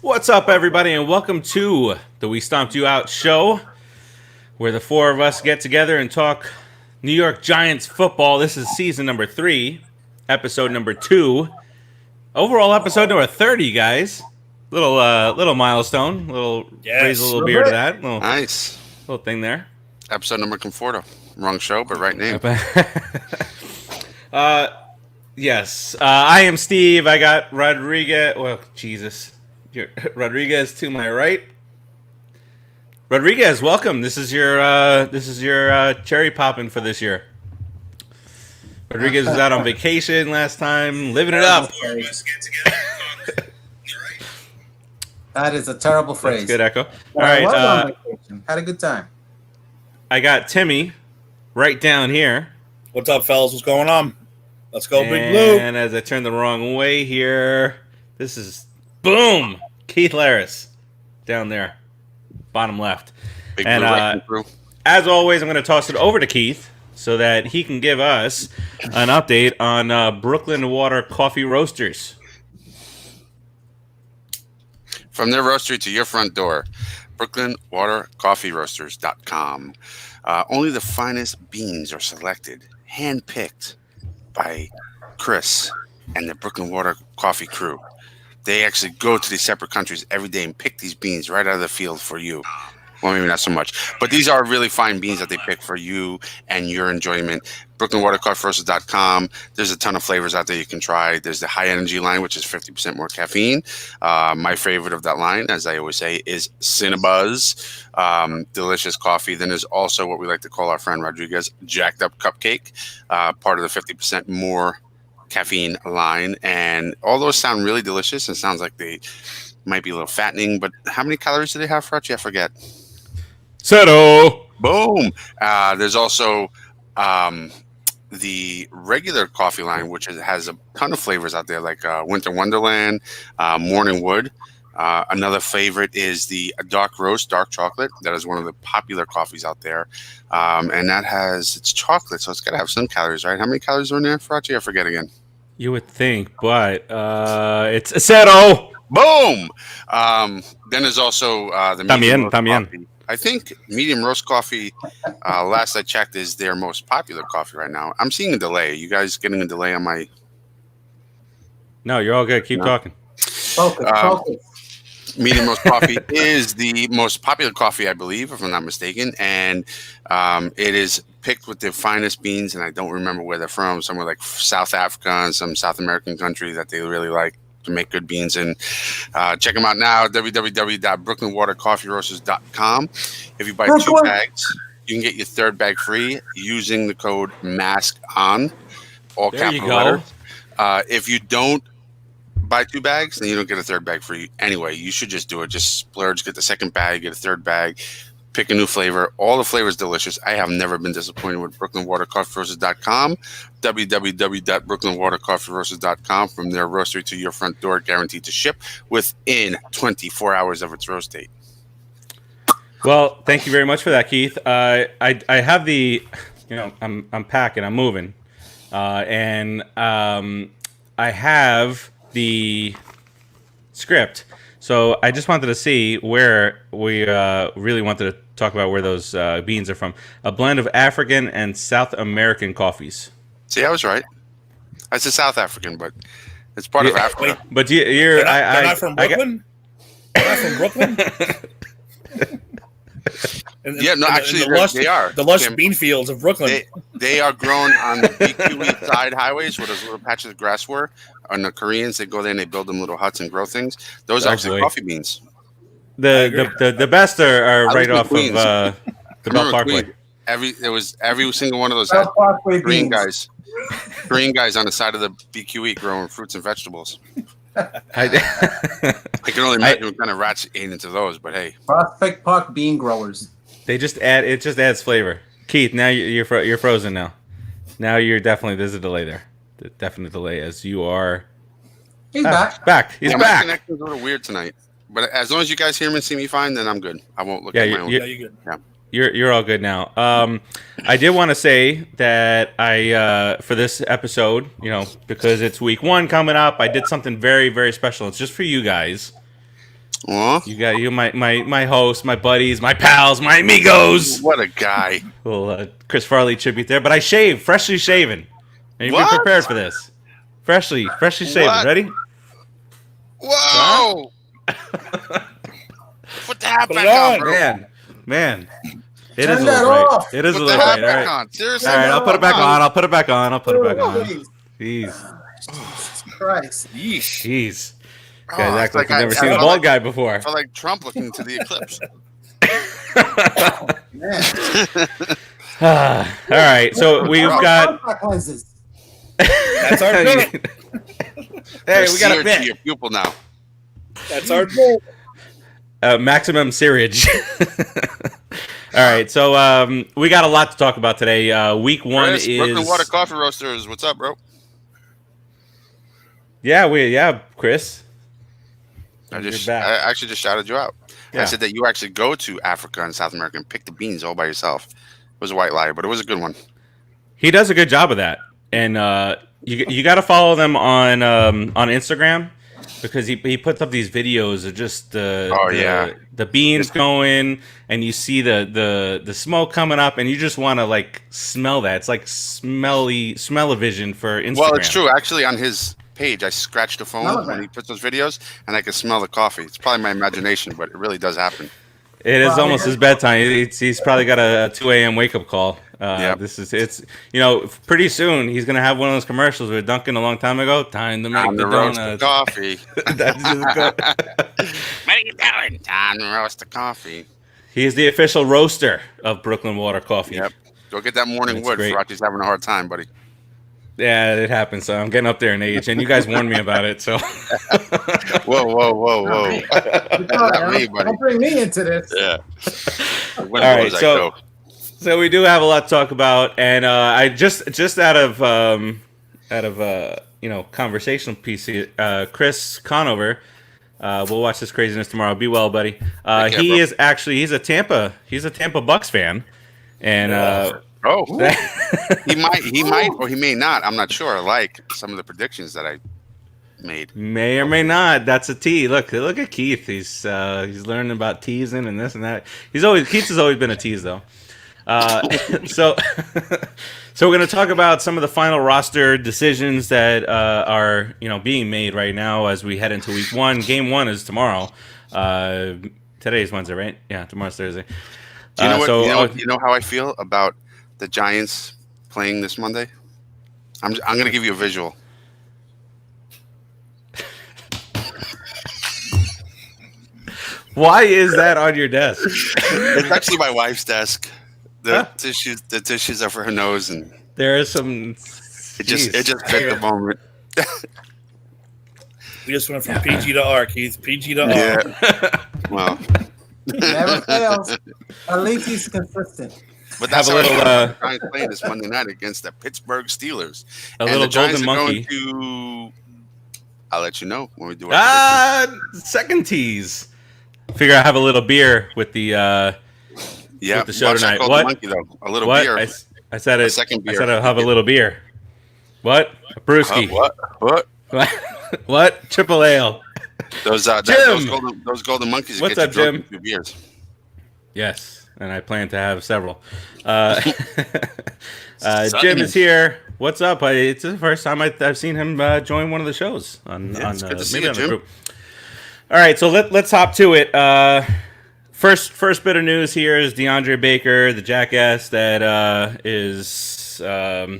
What's up, everybody, and welcome to the We Stomped You Out show, where the four of us get together and talk New York Giants football. This is season number 3, episode number 2, overall episode number 30, guys. Little milestone, raise a little beer to that, Nice. little thing there. Episode number Conforto. Wrong show, but right name. Yes, I am Steve. I got Rodriguez. Well, Jesus. Rodriguez to my right. Rodriguez, welcome. This is your cherry popping for this year. Rodriguez was out on vacation last time, living it up. That is a terrible phrase. That's good echo. All right, had a good time. I got Timmy right down here. What's up, fellas? What's going on? Let's go, Big Blue. And as I turn the wrong way here, this is boom, Keith Laris down there, bottom left. Big And Blue as always, I'm going to toss it over to Keith so that he can give us an update on Brooklyn Water Coffee Roasters. From their roastery to your front door, BrooklynWaterCoffeeRoasters.com. Only the finest beans are selected, hand-picked by Chris and the Brooklyn Water Coffee crew. They actually go to these separate countries every day and pick these beans right out of the field for you. Well, maybe not so much. But these are really fine beans that they pick for you and your enjoyment. BrooklynWaterCoffeeRoasters.com. There's a ton of flavors out there you can try. There's the high energy line, which is 50% more caffeine. My favorite of that line, as I always say, is Cinnabuzz. Delicious coffee. Then there's also what we like to call our friend Rodriguez, Jacked Up Cupcake, part of the 50% more caffeine line. And all those sound really delicious and sounds like they might be a little fattening. But how many calories do they have, Fretchy? I forget. Zero. Boom. There's also the regular coffee line, which has a ton of flavors out there, like Winter Wonderland, Morning Wood. Another favorite is the Dark Roast, dark chocolate. That is one of the popular coffees out there. And that it's chocolate, so it's got to have some calories, right? How many calories are in there, Farachi? I forget again. You would think, but it's zero. Boom. Then there's also the medium roast coffee. I think medium roast coffee, last I checked, is their most popular coffee right now. I'm seeing a delay. Are you guys getting a delay on my... No, you're all good. Keep talking. Focus. Medium roast coffee is the most popular coffee, I believe, if I'm not mistaken. And it is picked with the finest beans, and I don't remember where they're from, somewhere like South Africa and some South American country that they really like to make good beans. And check them out now, www.brooklynwatercoffeeroasters.com. If you buy 2 bags, you can get your 3rd bag free using the code MASKON, all capital letters. If you don't buy 2 bags, then you don't get a 3rd bag free anyway. You should just do it. Just splurge, get the 2nd bag, get a 3rd bag, pick a new flavor. All the flavors delicious. I have never been disappointed with BrooklynWaterCoffeeRoasters.com. www.BrooklynWaterCoffeeRoasters.com. From their roastery to your front door, guaranteed to ship within 24 hours of its roast date. Well, thank you very much for that, Keith. I have the, I'm packing, I'm moving, and I have the script. So I just wanted to see where we really wanted to talk about where those beans are from. A blend of African and South American coffees. See, I was right. I said South African, but it's part of Africa. Wait, but you're not from Brooklyn? They're not from Brooklyn? They are. The lush bean fields of Brooklyn. They are grown on the BQE side highways where those little patches of grass were. And the Koreans, they go there and they build them little huts and grow things. Those are actually coffee beans. The best are right off of the Belt Parkway. Every single one of those had Korean guys on the side of the BQE growing fruits and vegetables. I can only imagine what kind of rats ate into those, but hey. Prospect Park bean growers. It just adds flavor. Keith, now you're frozen now. Now there's a delay there. Definite delay as you are. He's back. He's back. My connection's a little weird tonight. But as long as you guys hear me and see me fine, then I'm good. I won't look at my own. Yeah, you're good. Yeah. You're all good now. I did want to say that I for this episode, because it's week 1 coming up, I did something very, very special. It's just for you guys. Aw, You got my host, my buddies, my pals, my amigos. what a guy. Little Chris Farley tribute there, but I shaved, freshly shaven. And you've been What? prepared for this. Freshly shaven. What? Ready? Whoa! Put the hat Put back it on, on. bro. Man. It Turn is a that little bright. off. It is a Put the little hat bright. All back right. on. Seriously? All right, I'll put it back on. I'll put it back on. Please. Jeez. Jesus Christ. Yeesh. Jeez. Oh, Guys act it's like you've I never seen a felt bald like- guy I before. felt like Trump looking into the eclipse. Man. All right, so we've got. Contact lenses. That's our goal. Hey, we got a to bit. your pupil now. That's our goal. Maximum serage. All right, so we got a lot to talk about today. Week one Chris, is Brooklyn Water Coffee Roasters. What's up, bro? Chris. I You're just back. I actually just shouted you out. Yeah. I said that you actually go to Africa and South America and pick the beans all by yourself. It was a white lie, but it was a good one. He does a good job of that, and you got to follow them on Instagram because he puts up these videos of just the beans going, and you see the smoke coming up, and you just want to like smell that. It's like smell-o-vision for Instagram. Well, it's true. Actually, on his page, I scratched the phone Smell when it. he puts those videos, and I can smell the coffee. It's probably my imagination, but it really does happen. It is Well, almost his bedtime. He's probably got a 2 a.m. wake up call. Yep. It's pretty soon he's gonna have one of those commercials with Duncan a long time ago. Time to make Time the to roast the donuts. coffee. That's his What are you doing? Time to roast the coffee. He is the official roaster of Brooklyn Water Coffee. Yep. Go get that morning That's wood. great. Farachi's having a hard time, buddy. Yeah, it happens. So I'm getting up there in age, and you guys warned me about it. So Whoa. Not me, buddy. Don't bring me into this. Yeah. all right, so we do have a lot to talk about, and I just out of conversational piece, Chris Conover. We'll watch this craziness tomorrow. Be well, buddy. Take care, bro. He's a Tampa Bucks fan, and he might, or he may not. I'm not sure. Like some of the predictions that I made. may or may not. That's a T. Look at Keith. He's learning about teasing and this and that. Keith has always been a tease though. So we're going to talk about some of the final roster decisions that are being made right now as we head into week one. Game one is tomorrow. Today is Wednesday, right? Yeah, tomorrow's Thursday. Do you know what? You know how I feel about the Giants playing this Monday? I'm going to give you a visual. Why is that on your desk? It's actually my wife's desk. The tissues are for her nose, and There is some. it just fit the moment. We just went from PG to R, Keith. PG to R. Yeah. Well, Never fails. At least he's consistent. but that's Have a how little, the Giants playing this Monday night against the Pittsburgh Steelers. A And little the Giants golden are monkey. going to. I'll let you know when we do our Second tease. Figure I have a little beer with the. yeah, the show tonight. What? What? Monkey, though. A little What? beer. I said it. second I beer. said I'll have a little beer. What? A brewski. What? What? Triple ale. Those Jim! golden monkeys. What's get up, you drunk Jim? with your beers. Yes, and I plan to have several. Jim is here. What's up? It's the first time I've seen him join one of the shows on it's good to see maybe you, on the Jim. group. All right, so let's hop to it. First bit of news here is DeAndre Baker, the jackass that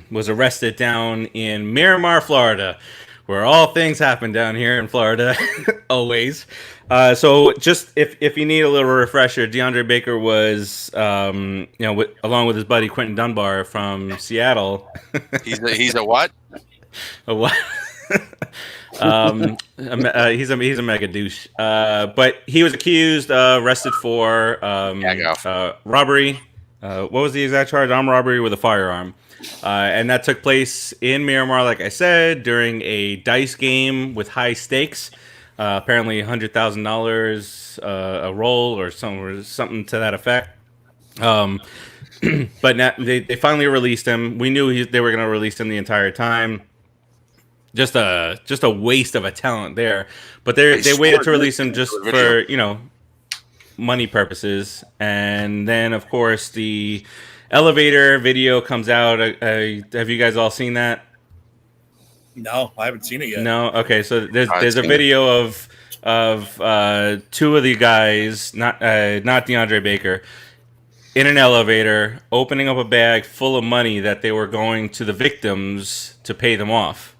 was arrested down in Miramar, Florida, where all things happen down here in Florida, always. So just if you need a little refresher, DeAndre Baker was, along with his buddy Quentin Dunbar from Seattle. He's a what? A what? He's a mega douche. But he was accused, arrested for robbery. What was the exact charge? Armed robbery with a firearm. And that took place in Miramar, like I said, during a dice game with high stakes. Apparently $100,000 a roll or something to that effect. But now they finally released him. We knew they were going to release him the entire time. just a waste of a talent there. But they waited to release him just for money purposes, and then of course the elevator video comes out. Have you guys all seen that? No, I haven't seen it yet. No. Okay, so there's a video of two of the guys, not DeAndre Baker, in an elevator opening up a bag full of money that they were going to the victims to pay them off.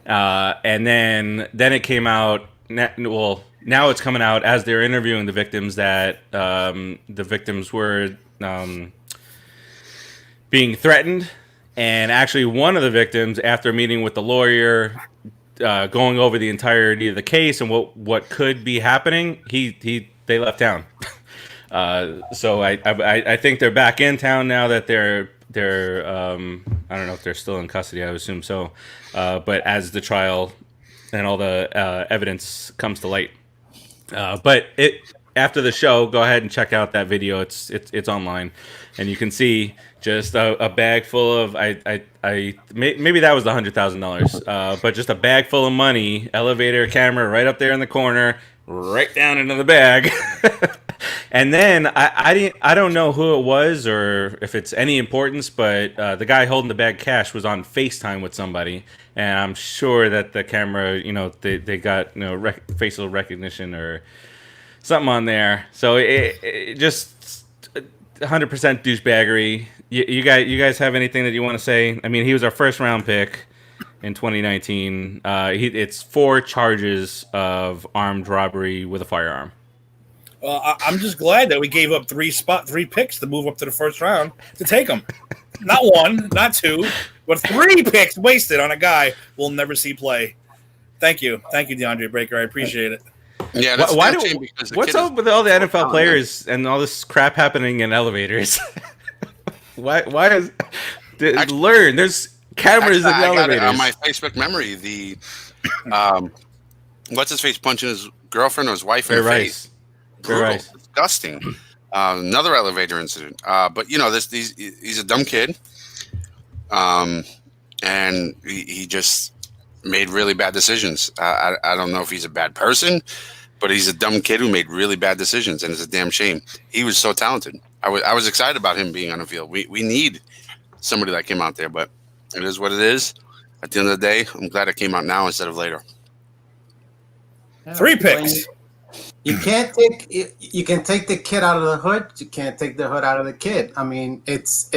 And then it came out. Well, now it's coming out as they're interviewing the victims that the victims were being threatened, and actually one of the victims, after meeting with the lawyer, going over the entirety of the case and what could be happening, they left town. So I think they're back in town now that they're I don't know if they're still in custody. I would assume so. But as the trial and all the evidence comes to light, but after the show, go ahead and check out that video. It's online, and you can see just a bag full of maybe that was the $100,000, but just a bag full of money, elevator camera right up there in the corner, right down into the bag. And then I don't know who it was or if it's any importance, but the guy holding the bag cash was on FaceTime with somebody, and I'm sure that the camera, they got facial recognition or something on there. So it just 100% douchebaggery. You guys have anything that you want to say? I mean, he was our first round pick in 2019. It's 4 charges of armed robbery with a firearm. Well, I'm just glad that we gave up 3 picks to move up to the first round to take them. Not 1, not 2, but 3 picks wasted on a guy we'll never see play. Thank you, DeAndre Baker. I appreciate it. Yeah, what's up with all the NFL players and all this crap happening in elevators? why is learn? There's cameras in elevators. On my Facebook memory, the what's his face punching his girlfriend or his wife in the face. Brutal, disgusting. Another elevator incident. But he's a dumb kid, and he just made really bad decisions. I don't know if he's a bad person, but he's a dumb kid who made really bad decisions, and it's a damn shame. He was so talented. I was excited about him being on the field. We need somebody like him out there, but it is what it is. At the end of the day, I'm glad it came out now instead of later. 3 picks. You can't take you can take the kid out of the hood. You can't take the hood out of the kid. I mean, it's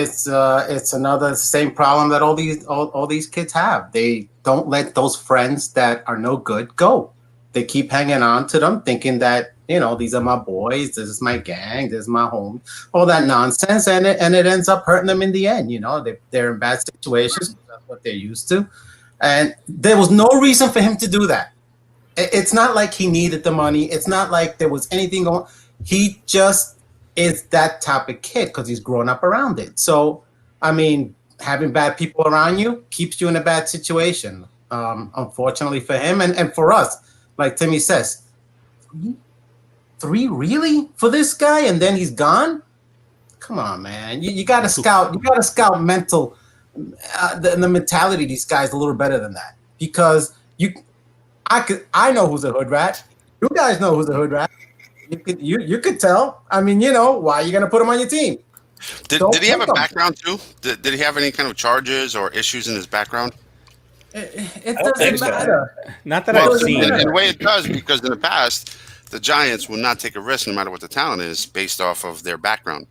another same problem that all these kids have. They don't let those friends that are no good go. They keep hanging on to them, thinking that these are my boys, this is my gang, this is my home, all that nonsense, and it ends up hurting them in the end. They're in bad situations. That's what they're used to, and there was no reason for him to do that. It's not like he needed the money. It's not like there was anything going. He just is that type of kid because he's grown up around it. So, I mean, having bad people around you keeps you in a bad situation. Unfortunately for him and for us, like Timmy says, 3 really for this guy, and then he's gone. Come on, man. You got to scout. You got to scout mental. The mentality of these guys a little better than that, because I know who's a hood rat. You guys know who's a hood rat. You could tell. I mean, why are you gonna put him on your team? Did he have a background too? Did he have any kind of charges or issues in his background? It doesn't matter. Not that I've seen. In a way, it does, because in the past, the Giants will not take a risk no matter what the talent is based off of their background.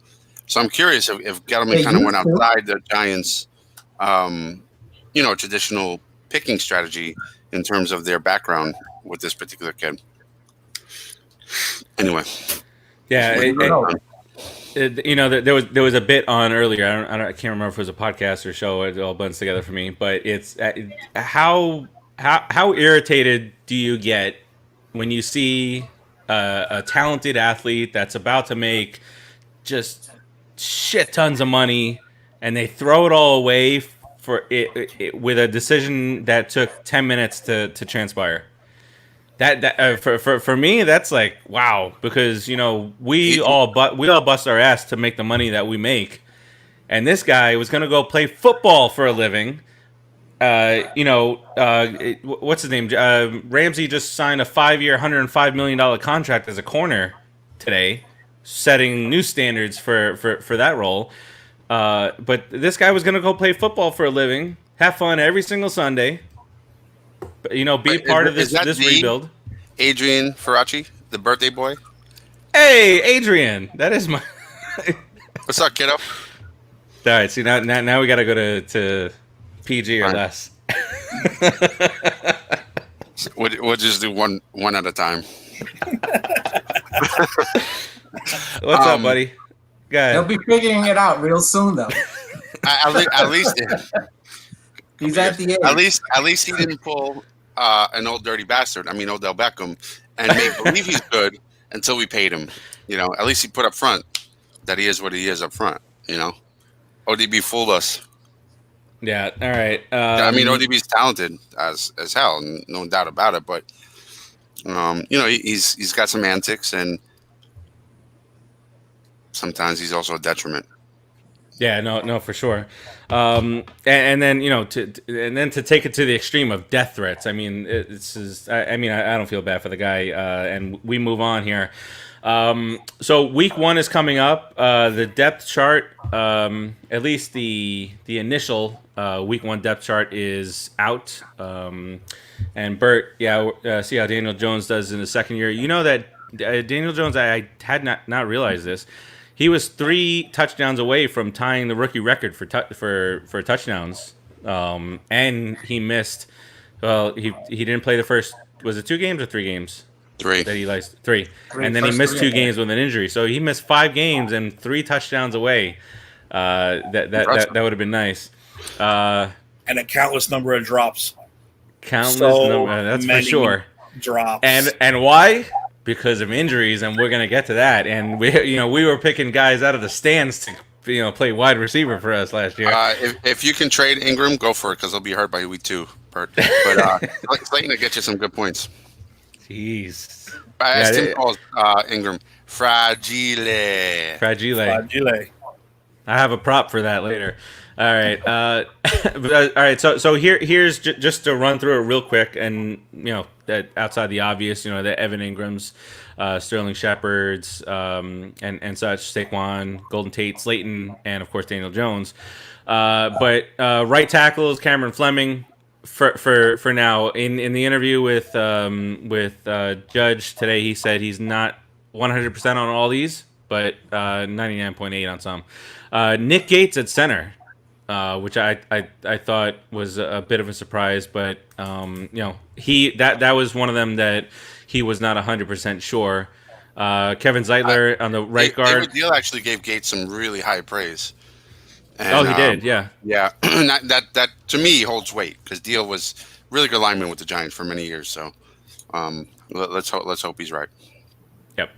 So I'm curious if Gettleman kind of went outside the Giants, traditional picking strategy in terms of their background with this particular kid. Anyway, yeah, there was a bit on earlier. I can't remember if it was a podcast or show. It all blends together for me. But it's how irritated do you get when you see a talented athlete that's about to make just shit tons of money, and they throw it all away for it with a decision that took 10 minutes to transpire. That for me, that's like, wow, because we all bust our ass to make the money that we make, and this guy was gonna go play football for a living, what's his name? Ramsey just signed a 5-year, $105 million contract as a corner today, setting new standards for that role. But this guy was going to go play football for a living, have fun every single Sunday, be Wait, part of is this that the rebuild. Adrian Faraci, the birthday boy. Hey, Adrian, that is my. What's up, kiddo? All right, see now we got to go to PG or Right. less. We'll just do one at a time. What's up, buddy? Go ahead. He'll be figuring it out real soon, though. At least He's at the age. At least he didn't pull an old dirty bastard. I mean, Odell Beckham, and make believe he's good until we paid him. At least he put up front that he is what he is up front. ODB fooled us. Yeah. All right. I mean, ODB's talented as hell, no doubt about it. But he's got some antics, and sometimes he's also a detriment. Yeah, no, for sure. And then to take it to the extreme of death threats. I mean, I don't feel bad for the guy. And we move on here. So week 1 is coming up. The depth chart, at least the initial week 1 depth chart is out. And Bert, see how Daniel Jones does in the second year. You know that Daniel Jones, I had not realized this. He was 3 touchdowns away from tying the rookie record for touchdowns, and he missed. Well, he didn't play the first. Was it 2 games or 3 games? 3. That he likes 3, and then he missed 2 games with an injury. So he missed 5 games and 3 touchdowns away. That would have been nice. And a countless number of drops. That's for sure. Drops. And why? Because of injuries, and we're gonna get to that. And we were picking guys out of the stands to play wide receiver for us last year. If you can trade Ingram, go for it because he'll be hurt by week 2, Bert. But Slayton will get you some good points. Jeez. I asked him calls Ingram fragile. I have a prop for that later. All right. All right. So here's just to run through it real quick, and that outside the obvious, the Evan Ingrams, Sterling Shepherds, and such, Saquon, Golden Tate, Slayton, and of course Daniel Jones. But right tackle is Cameron Fleming. For now, in the interview with Judge today, he said he's not 100% on all these, but 99.8 on some. Nick Gates at center, which I thought was a bit of a surprise, but that was one of them that he was not 100% sure. Kevin Zeitler on the right guard. David Deal actually gave Gates some really high praise. And, he did, yeah. Yeah, that to me holds weight because Deal was really good lineman with the Giants for many years. So let's hope he's right. Yep.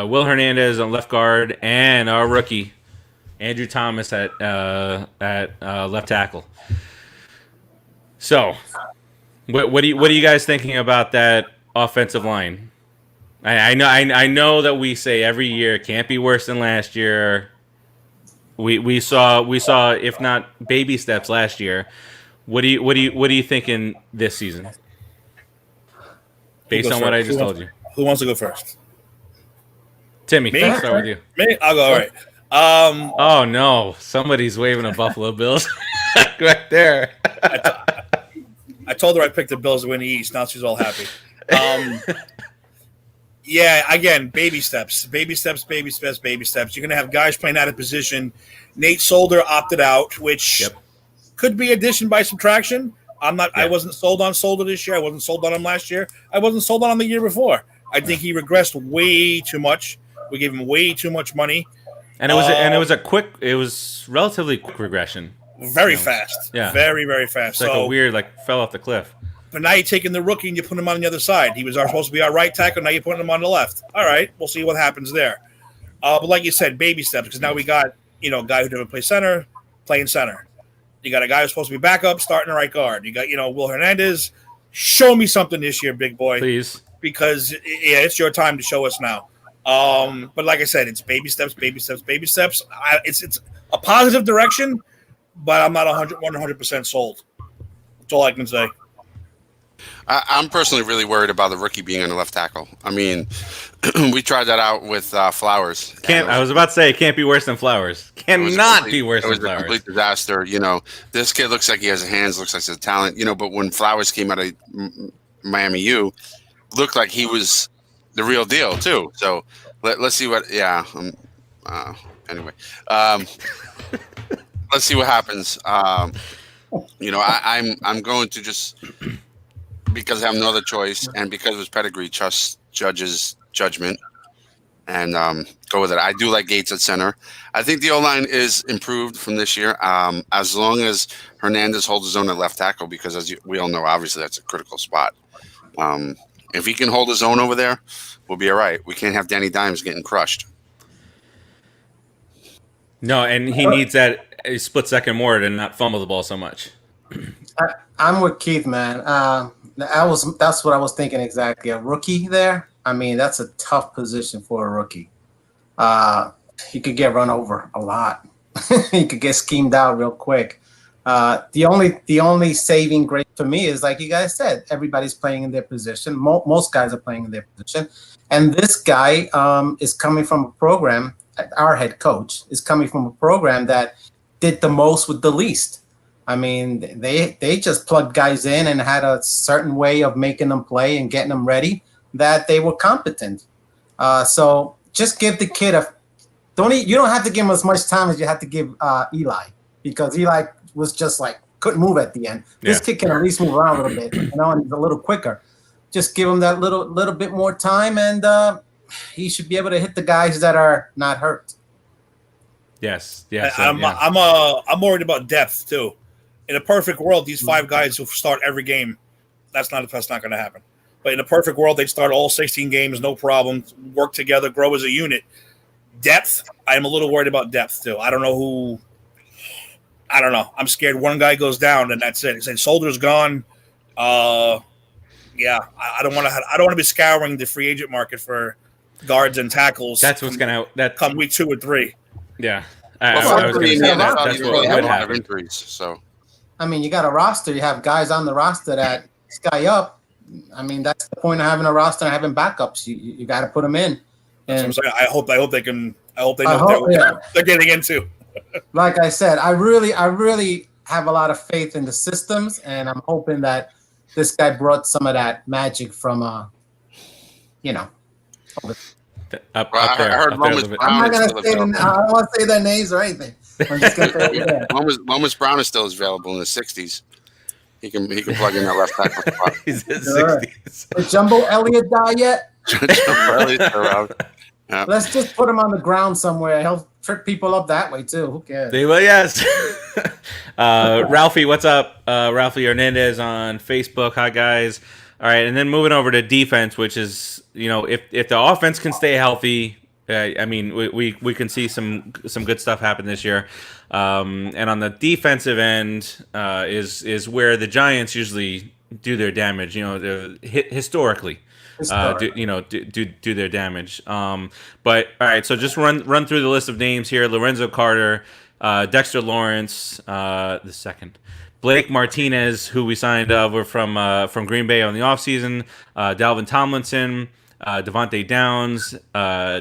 Will Hernandez on left guard, and our rookie Andrew Thomas at left tackle. So, what are you guys thinking about that offensive line? I know that we say every year it can't be worse than last year. We saw if not baby steps last year. What are you thinking this season? Based on what I just told you. Who wants to go first? Timmy, Me? I'll start with you. Me? I'll go. All right. Oh no! Somebody's waving a Buffalo Bills right there. I told her I picked the Bills to win the East. Now she's all happy. Yeah, again, baby steps. You're going to have guys playing out of position. Nate Solder opted out, which could be addition by subtraction. I wasn't sold on Solder this year. I wasn't sold on him last year. I wasn't sold on him the year before. I think he regressed way too much. We gave him way too much money. And it was relatively quick regression. Very fast. Yeah. Very, very fast. It's like a weird, fell off the cliff. But now you're taking the rookie and you put him on the other side. He was supposed to be our right tackle. Now you're putting him on the left. All right, we'll see what happens there. But like you said, baby steps, because now we got a guy who never plays center, playing center. You got a guy who's supposed to be backup, starting the right guard. You got Will Hernandez. Show me something this year, big boy, please, because it's your time to show us now. But like I said, it's baby steps. It's a positive direction, but I'm not 100% sold. That's all I can say. I'm personally really worried about the rookie being on the left tackle. I mean, we tried that out with Flowers. I was about to say it can't be worse than Flowers. Cannot be worse than It was a Flowers. complete disaster. This kid looks like he has hands, looks like he has talent. But when Flowers came out of Miami U, looked like he was the real deal too. So let's see what. Yeah. Anyway, let's see what happens. I'm going to just, because I have no other choice, and because of his pedigree, trust Judge's judgment, and go with it. I do like Gates at center. I think the O-line is improved from this year, as long as Hernandez holds his own at left tackle, because we all know, obviously, that's a critical spot. If he can hold his own over there, we'll be all right. We can't have Danny Dimes getting crushed. No, and he needs that a split second more to not fumble the ball so much. I'm with Keith, man. That's what I was thinking exactly. A rookie there. I mean, that's a tough position for a rookie. He could get run over a lot. He could get schemed out real quick. The only saving grace for me is, like you guys said, everybody's playing in their position. Most guys are playing in their position, and this guy is coming from a program. Our head coach is coming from a program that did the most with the least. I mean, they just plugged guys in and had a certain way of making them play and getting them ready that they were competent. So just give the kid you don't have to give him as much time as you have to give Eli, because Eli was just like couldn't move at the end. This kid can at least move around a little bit, and he's a little quicker. Just give him that little bit more time, and he should be able to hit the guys that are not hurt. Yes. I'm worried about depth too. In a perfect world, these 5 guys who start every game, that's not going to happen. But in a perfect world, they'd start all 16 games, no problem, work together, grow as a unit. Depth, I'm a little worried about depth too. I don't know. I'm scared one guy goes down and that's it. He said Solder's gone. I don't want to be scouring the free agent market for guards and tackles. That's what's going to come week 2 or 3. Yeah. That's what would happen. Injuries, so. I mean, you got a roster. You have guys on the roster that sky up. I mean, that's the point of having a roster and having backups. You got to put them in. And so I hope they can. I hope they know what they're getting into. Like I said, I really have a lot of faith in the systems, and I'm hoping that this guy brought some of that magic from, up there. I heard Lomas Brown. I'm not gonna say I don't want to say their names or anything. I'm just gonna say Lomas Brown is still available in the 60s. He can plug in that left tackle spot. He's in the 60s. Did Jumbo Elliott die yet? Jumbo Elliott's around. Yeah. Let's just put him on the ground somewhere. He'll trick people up that way too. Who cares? They will, yes. Ralphie, what's up? Ralphie Hernandez on Facebook. Hi, guys. All right, and then moving over to defense, which is, if the offense can stay healthy, I mean, we can see some good stuff happen this year. And on the defensive end is where the Giants usually do their damage. Historically. Do their damage. But all right, so just run through the list of names here: Lorenzo Carter, Dexter Lawrence, the second, Blake Martinez, who we signed over from Green Bay on the offseason, Dalvin Tomlinson, Devontae Downs,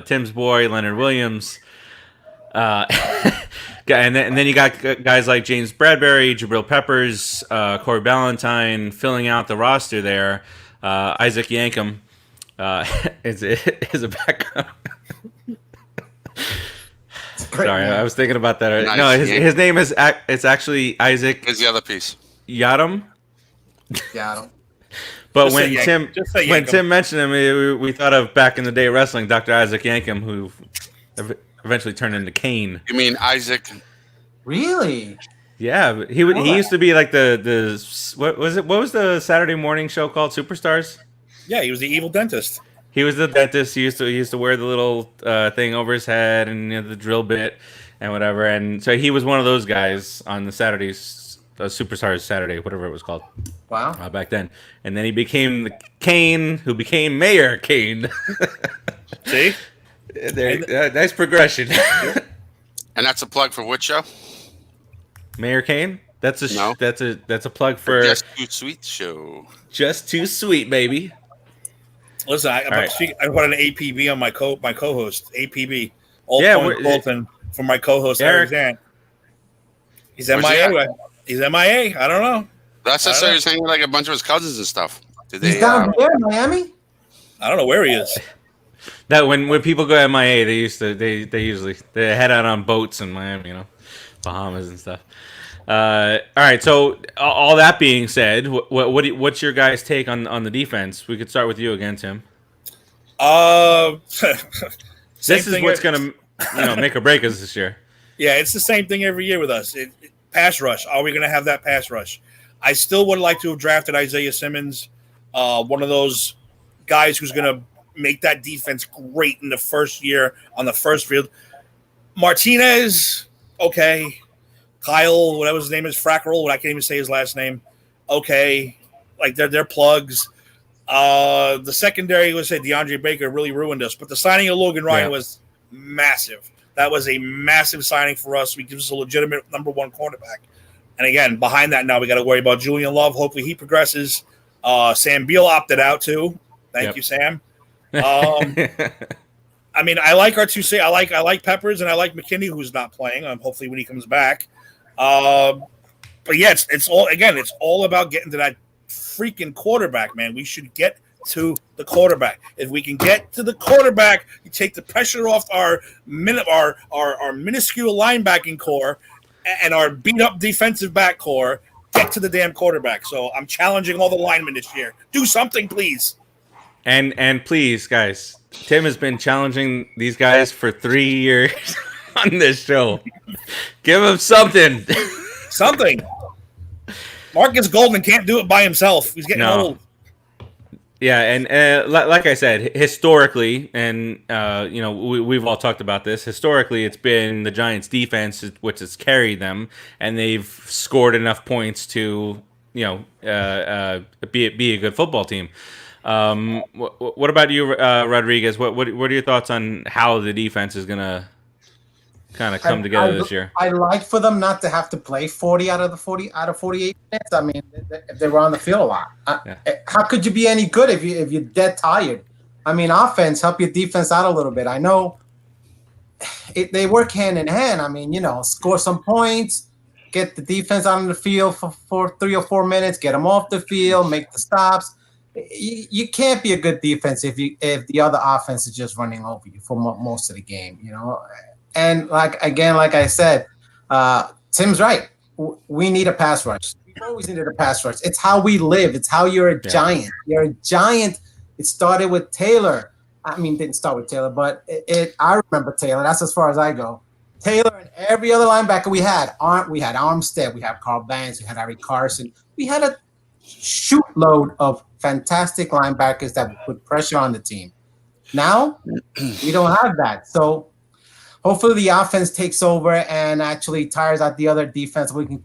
Tim's boy Leonard Williams. And then you got guys like James Bradbury, Jabril Peppers, Corey Ballantyne filling out the roster there. Isaac Yankum is a backup. Sorry, I was thinking about that. Nice. No, his name is it's actually Isaac. Here's the other piece. Yadam. Yadam. But when Tim mentioned him, we thought of back in the day wrestling, Dr. Isaac Yankum, who eventually turned into Kane. You mean Isaac? Really? Yeah, he used to be like the what was it? What was the Saturday morning show called? Superstars? Yeah, he was the evil dentist. He was the dentist. He used to wear the little thing over his head and the drill bit and whatever. And so he was one of those guys on the Saturdays, Superstars Saturday, whatever it was called. Wow. Back then, and then he became the Kane, who became Mayor Kane. See, nice progression. And that's a plug for which show? Mayor Kane, That's a No. that's a plug for Just Too Sweet show. Just Too Sweet, baby. Listen, I right. put an APB on my co-host. APB, all Yeah, points bulletin for my co-host Eric. Eric Zant. He's Where's he MIA. He's MIA. I don't know. That's just so he was hanging with like a bunch of his cousins and stuff. Did He's they? down here in Miami. I don't know where he is. That when people go MIA, they usually head out on boats in Miami, Bahamas and stuff. All right. So all that being said, what's your guys' take on the defense? We could start with you again, Tim. This is what's gonna make or break us this year. Yeah, it's the same thing every year with us. Pass rush. Are we going to have that pass rush? I still would like to have drafted Isaiah Simmons, one of those guys who's going to make that defense great in the first year on the first field. Martinez, okay. Kyle, whatever his name is, Frackerel, I can't even say his last name. Okay. Like, they're plugs. The secondary, let's say DeAndre Baker really ruined us, but the signing of Logan Ryan was massive. That was a massive signing for us. We give us a legitimate number one cornerback. And again, behind that now we got to worry about Julian Love. Hopefully he progresses. Sam Beal opted out too. Thank you, Sam. I mean, I like our two. I like Peppers and I like McKinney, who's not playing. Hopefully when he comes back. But yeah, it's all about getting to that freaking quarterback, man. We should get to the quarterback. If we can get to the quarterback, you take the pressure off our minuscule linebacking core and our beat up defensive back core. Get to the damn quarterback. So I'm challenging all the linemen this year. Do something, please. And please, guys, Tim has been challenging these guys for 3 years on this show. Give him something. Something. Marcus Goldman can't do it by himself. He's getting old. Yeah, and like I said, historically, and we've all talked about this. Historically, it's been the Giants' defense which has carried them, and they've scored enough points to be a good football team. What about you, Rodriguez? What are your thoughts on how the defense is gonna kind of come together this year? I like for them not to have to play 40 out of 48 minutes. I mean, if they were on the field a lot, how could you be any good if you're dead tired? I mean, offense help your defense out a little bit. I know they work hand in hand. I mean, score some points, get the defense out on the field for 3 or 4 minutes, get them off the field, make the stops. You can't be a good defense if the other offense is just running over you for most of the game. And like I said, Tim's right. We need a pass rush. We've always needed a pass rush. It's how we live. It's how you're a giant. You're a giant. It started with Taylor. I mean, didn't start with Taylor, but I remember Taylor. That's as far as I go. Taylor and every other linebacker we had Armstead, we had Carl Banks, we had Harry Carson. We had a shoot load of fantastic linebackers that would put pressure on the team. Now, we don't have that. So hopefully the offense takes over and actually tires out the other defense. We can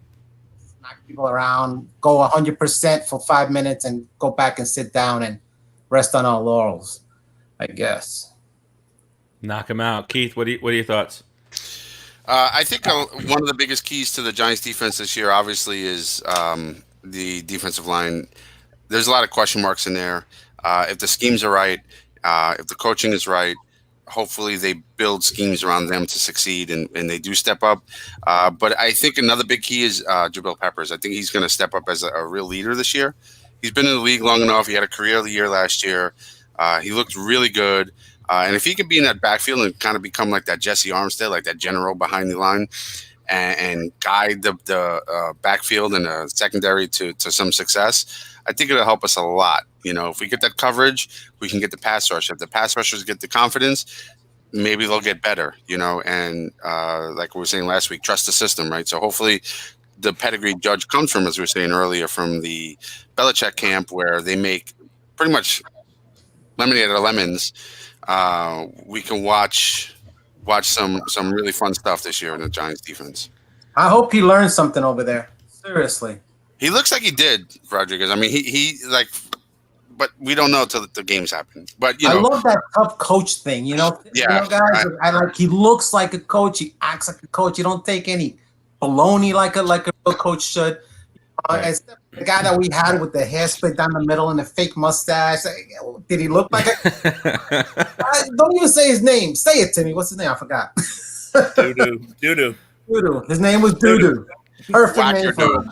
knock people around, go 100% for 5 minutes, and go back and sit down and rest on our laurels, I guess. Knock them out. Keith, what are your thoughts? I think one of the biggest keys to the Giants' defense this year, obviously, is the defensive line. There's a lot of question marks in there. If the schemes are right, if the coaching is right, hopefully they build schemes around them to succeed and they do step up. But I think another big key is Jabril Peppers. I think he's going to step up as a real leader this year. He's been in the league long enough. He had a career of the year last year. He looked really good. And if he can be in that backfield and kind of become like that Jesse Armstead, like that general behind the line, and guide the backfield and the secondary to some success, I think it'll help us a lot. If we get that coverage, we can get the pass rush. If the pass rushers get the confidence, maybe they'll get better, and like we were saying last week, trust the system, right? So hopefully the pedigree Judge comes from, as we were saying earlier, from the Belichick camp where they make pretty much lemonade out of lemons. We can watch some really fun stuff this year in the Giants defense. I hope he learned something over there. Seriously. He looks like he did, Rodriguez. I mean, he but we don't know till the games happen. But I love that tough coach thing. Yeah, guys. He looks like a coach. He acts like a coach. You don't take any baloney like a field coach should. And the guy that we had with the hair split down the middle and the fake mustache, did he look like a? Don't even say his name. Say it to me. What's his name? I forgot. Doo-doo. His name was Doo-doo. Perfect Dr. name for him.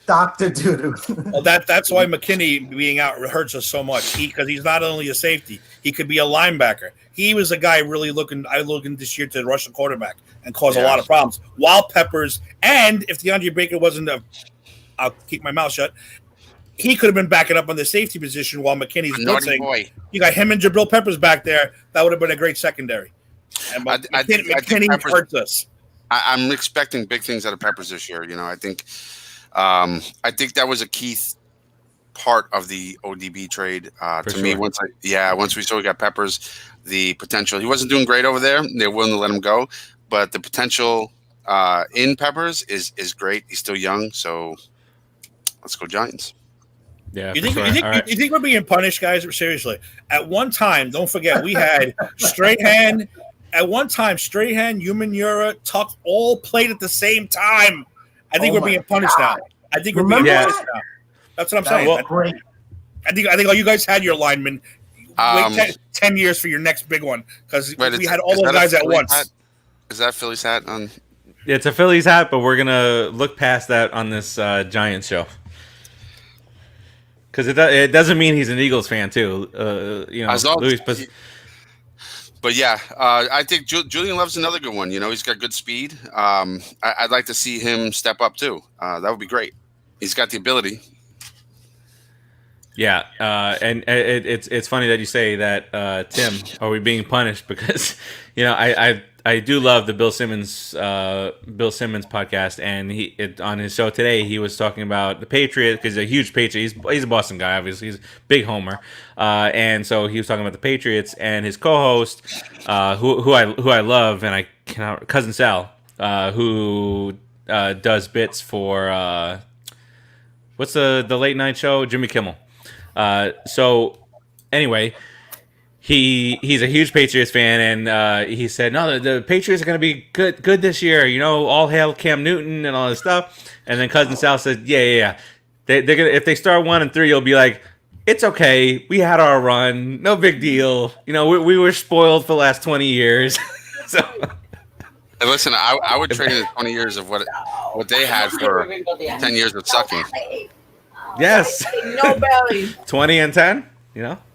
Dr. Doo-doo. Well, that's why McKinney being out hurts us so much. Because he's not only a safety, he could be a linebacker. He was a guy really looking this year to rush the quarterback and cause a lot of problems. While Peppers, and if DeAndre Baker wasn't I'll keep my mouth shut. He could have been backing up on the safety position while McKinney's blitzing. You got him and Jabril Peppers back there. That would have been a great secondary. And McKinney hurts us. I'm expecting big things out of Peppers this year. I think that was a key part of the ODB trade to me. Once we saw we got Peppers, the potential. He wasn't doing great over there. They're willing to let him go, but the potential in Peppers is great. He's still young, so. Let's go Giants. Yeah. You think we're being punished, guys? Seriously. At one time, don't forget, we had Strahan. At one time, Strahan, Umanura, Tuck all played at the same time. I think we're being punished now. I think we're being punished now. That's what I'm saying. Great. I think all you guys had your linemen. Wait 10 years for your next big one because we had all those guys at once. Hat? Is that Philly's hat on? Yeah, it's a Phillies hat, but we're gonna look past that on this Giants show. Because it doesn't mean he's an Eagles fan too, Louis. But yeah, I think Julian Love's another good one. He's got good speed. I'd like to see him step up too. That would be great. He's got the ability. Yeah, and it's funny that you say that, Tim. Are we being punished? Because I do love the Bill Simmons podcast, and on his show today he was talking about the Patriots because he's a huge Patriot. He's a Boston guy, obviously. He's a big homer, and so he was talking about the Patriots and his co-host, who I love, and Cousin Sal, who does bits for what's the late night show? Jimmy Kimmel. So anyway. He's a huge Patriots fan, and he said, "No, the Patriots are going to be good this year. All hail Cam Newton and all this stuff." And then Cousin Sal said, "Yeah. They're gonna if they start 1-3, you'll be like, it's okay. We had our run, no big deal. We were spoiled for the last 20 years." So, hey, listen, I would trade in 20 years of what they had for 10 years of sucking. Yes, no belly. 20 and 10.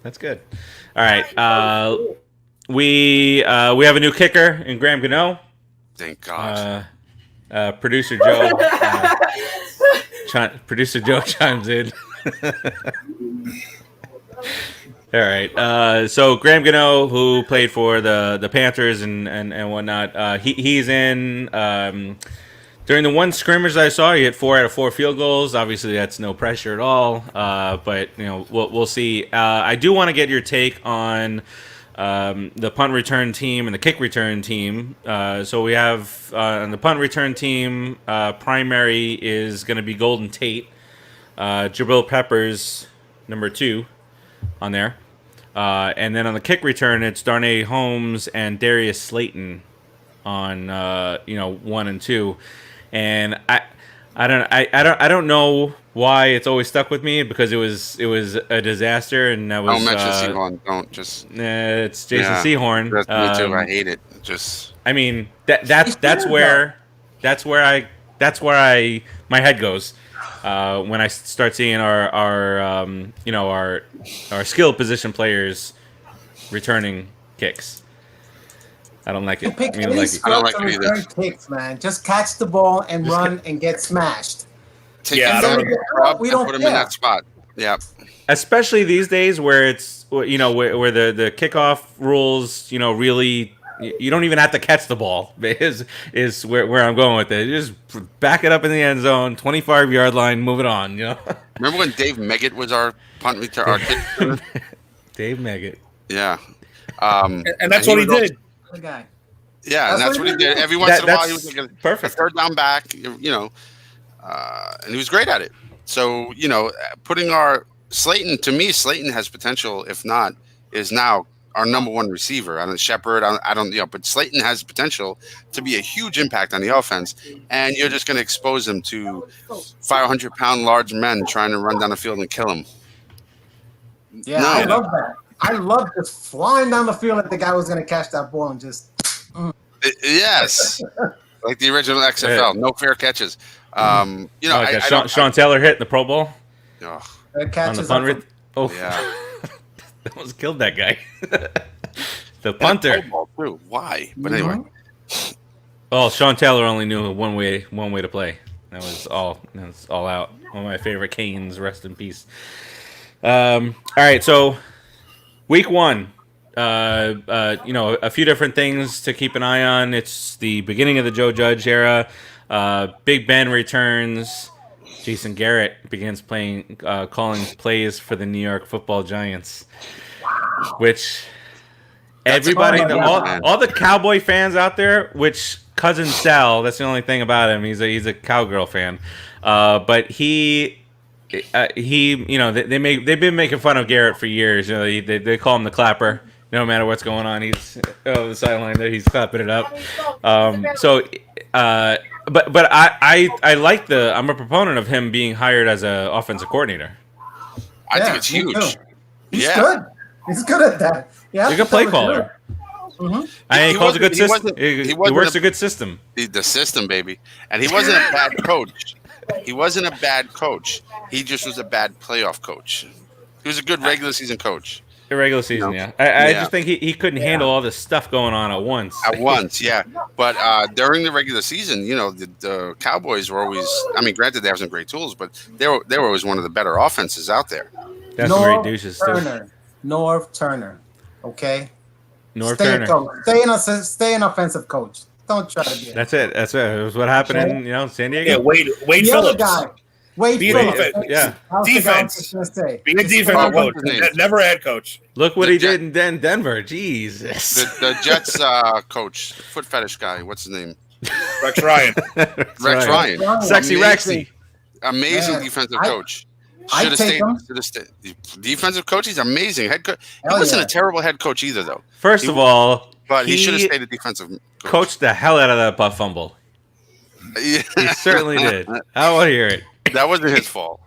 That's good. All right, we have a new kicker in Graham Gano. Thank God. Producer Joe chimes in. All right, so Graham Gano, who played for the Panthers and whatnot, he's in. During the one scrimmage I saw, he hit 4 out of 4 field goals. Obviously, that's no pressure at all. But we'll see. I do want to get your take on the punt return team and the kick return team. So we have on the punt return team, primary is going to be Golden Tate, Jabril Peppers, number 2, on there, and then on the kick return, it's Darnay Holmes and Darius Slayton on 1 and 2. And I don't know why it's always stuck with me because it was a disaster and that was. Don't mention Sehorn. Don't just. It's Jason Sehorn. Me too. I hate it. I mean that's where my head goes when I start seeing our skill position players returning kicks. I don't like it. I don't like it either. Kicks, man. Just catch the ball and run and get smashed. We don't put him in that spot. Yeah. Especially these days where it's where the kickoff rules really you don't even have to catch the ball is where I'm going with it. You just back it up in the end zone, 25-yard line, move it on. Remember when Dave Meggett was our punt return? Our kick? Dave Meggett. Yeah. And that's what he did. The guy. Yeah, and that's what he did. Every once in a while, he was like a third down back, and he was great at it. So, putting our Slayton, to me, Slayton has potential, if not, is now our number one receiver. I don't Shepard. I don't. But Slayton has potential to be a huge impact on the offense, and you're just going to expose him to 500-pound large men trying to run down the field and kill him. Yeah, No. I love that. I love just flying down the field like the guy was going to catch that ball and just. Yes, like the original XFL, no fair catches. Sean Taylor hit in the Pro Bowl Oh, That on catches the punt. up. Oh, yeah, that almost killed that guy. The And a punter. Pro Bowl, too. Why? But anyway, Oh, Sean Taylor only knew one way to play. That was all out. One of my favorite Canes. Rest in peace. All right, so week 1. A few different things to keep an eye on. It's the beginning of the Joe Judge era. Big Ben returns. Jason Garrett begins calling plays for the New York Football Giants, which everybody, all the Cowboy fans out there, which cousin Sal, that's the only thing about him. He's a cowgirl fan, but they've been making fun of Garrett for years. They call him the clapper. No matter what's going on, he's the sideline there. He's clapping it up. But I like I'm a proponent of him being hired as an offensive coordinator. I think it's huge. He's good. He's good at that. Yeah, he's a good play caller. Mm-hmm. He calls a good system. He works a good system. The system, baby. And he wasn't a bad coach. He wasn't a bad coach. He just was a bad playoff coach. He was a good regular season coach. The regular season, yeah. I just think he couldn't handle all this stuff going on at once. At once, yeah. But during the regular season, the Cowboys were always. I mean, granted, they have some great tools, but they were always one of the better offenses out there. That's some great douches too. Norv Turner, okay. Turner. Coach. Stay an offensive coach. Don't try to be. That's it. That's it. It was what happened in San Diego. Yeah, Wade the Phillips. Other guy. Wade Phillips. Yeah. Defense. Be a defensive coach. Never a head coach. Look what he did in Denver. Jesus. The Jets coach, foot fetish guy. What's his name? Rex Ryan. Rex Ryan. Sexy Rexy. Amazing defensive coach. I'd take him. Defensive coach, he's amazing. Head coach. He wasn't a terrible head coach either, though. First of all, but he should have stayed a defensive coach. Coached the hell out of that butt fumble. Yeah. He certainly did. I want to hear it. That wasn't his fault.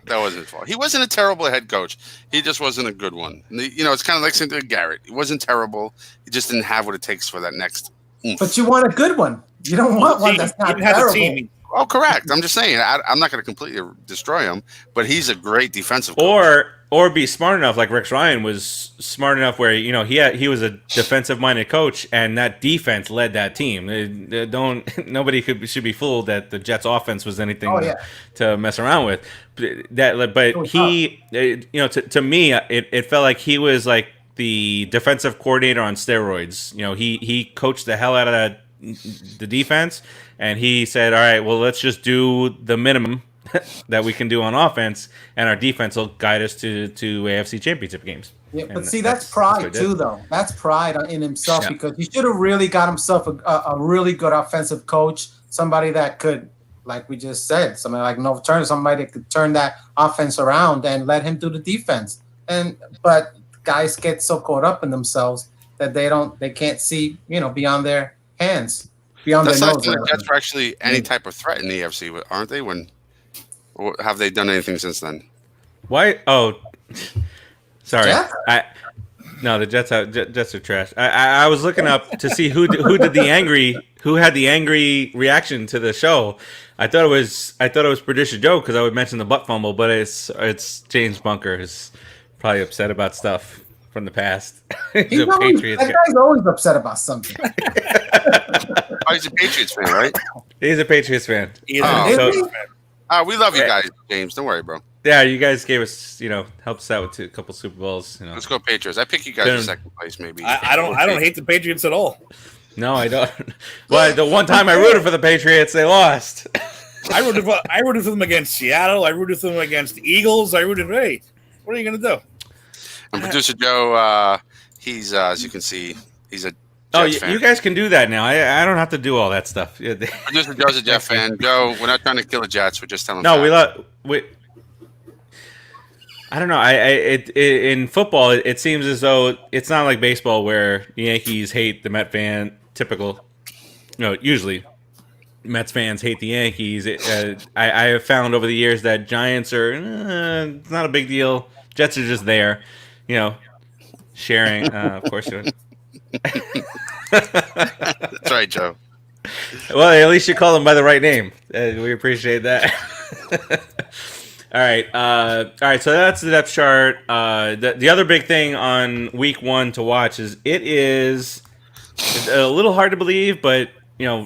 He wasn't a terrible head coach. He just wasn't a good one. It's kind of like something with Garrett. He wasn't terrible. He just didn't have what it takes for that next. But you want a good one. You don't want one that's not terrible. Oh, correct. I'm just saying. I'm not going to completely destroy him, but he's a great defensive coach. Or be smart enough, like Rex Ryan was smart enough, where he was a defensive-minded coach, and that defense led that team. Nobody should be fooled that the Jets' offense was anything to mess around with. But he, to me, it felt like he was like the defensive coordinator on steroids. He coached the hell out of the defense, and he said, "All right, well, let's just do the minimum that we can do on offense, and our defense will guide us to AFC championship games." Yeah, but see, that's pride too, though. That's pride in himself, because he should have really got himself a really good offensive coach, somebody that could, like we just said, somebody like Norv Turner, somebody that could turn that offense around and let him do the defense. But guys get so caught up in themselves that they can't see, beyond their hands, beyond their nose. The Jets are actually any type of threat in the AFC, aren't they? Or have they done anything since then? Why? Oh, sorry. Jets? No, the Jets are trash. I was looking up to see who had the angry reaction to the show. I thought it was Producer Joe, because I would mention the butt fumble, but it's James Bunker, who's probably upset about stuff from the past. He's a Patriots guy. That guy's always upset about something. He's a Patriots fan, right? He's a Patriots fan. We love you guys, James. Don't worry, bro. Yeah, you guys gave us, helped us out with a couple Super Bowls. Let's go Patriots. I pick you guys in second place, maybe. I don't hate the Patriots at all. No, I don't. Well, the one time I rooted for the Patriots, they lost. I rooted for them against Seattle. I rooted for them against the Eagles. What are you gonna do? And Producer Joe, he's as you can see, he's a Jets fan. You guys can do that now. I don't have to do all that stuff. Producer Joe's a Jets fan. Joe, we're not trying to kill the Jets. We're just telling. No, I don't know. In football, it seems as though it's not like baseball where the Yankees hate the Met fan. Typical, usually Mets fans hate the Yankees. I have found over the years that Giants are it's not a big deal. Jets are just there, you know, sharing. Of course, That's right, Joe. well, at least you call them by the right name. We appreciate that. All right. So that's the depth chart. The other big thing on week 1 to watch is it is a little hard to believe, but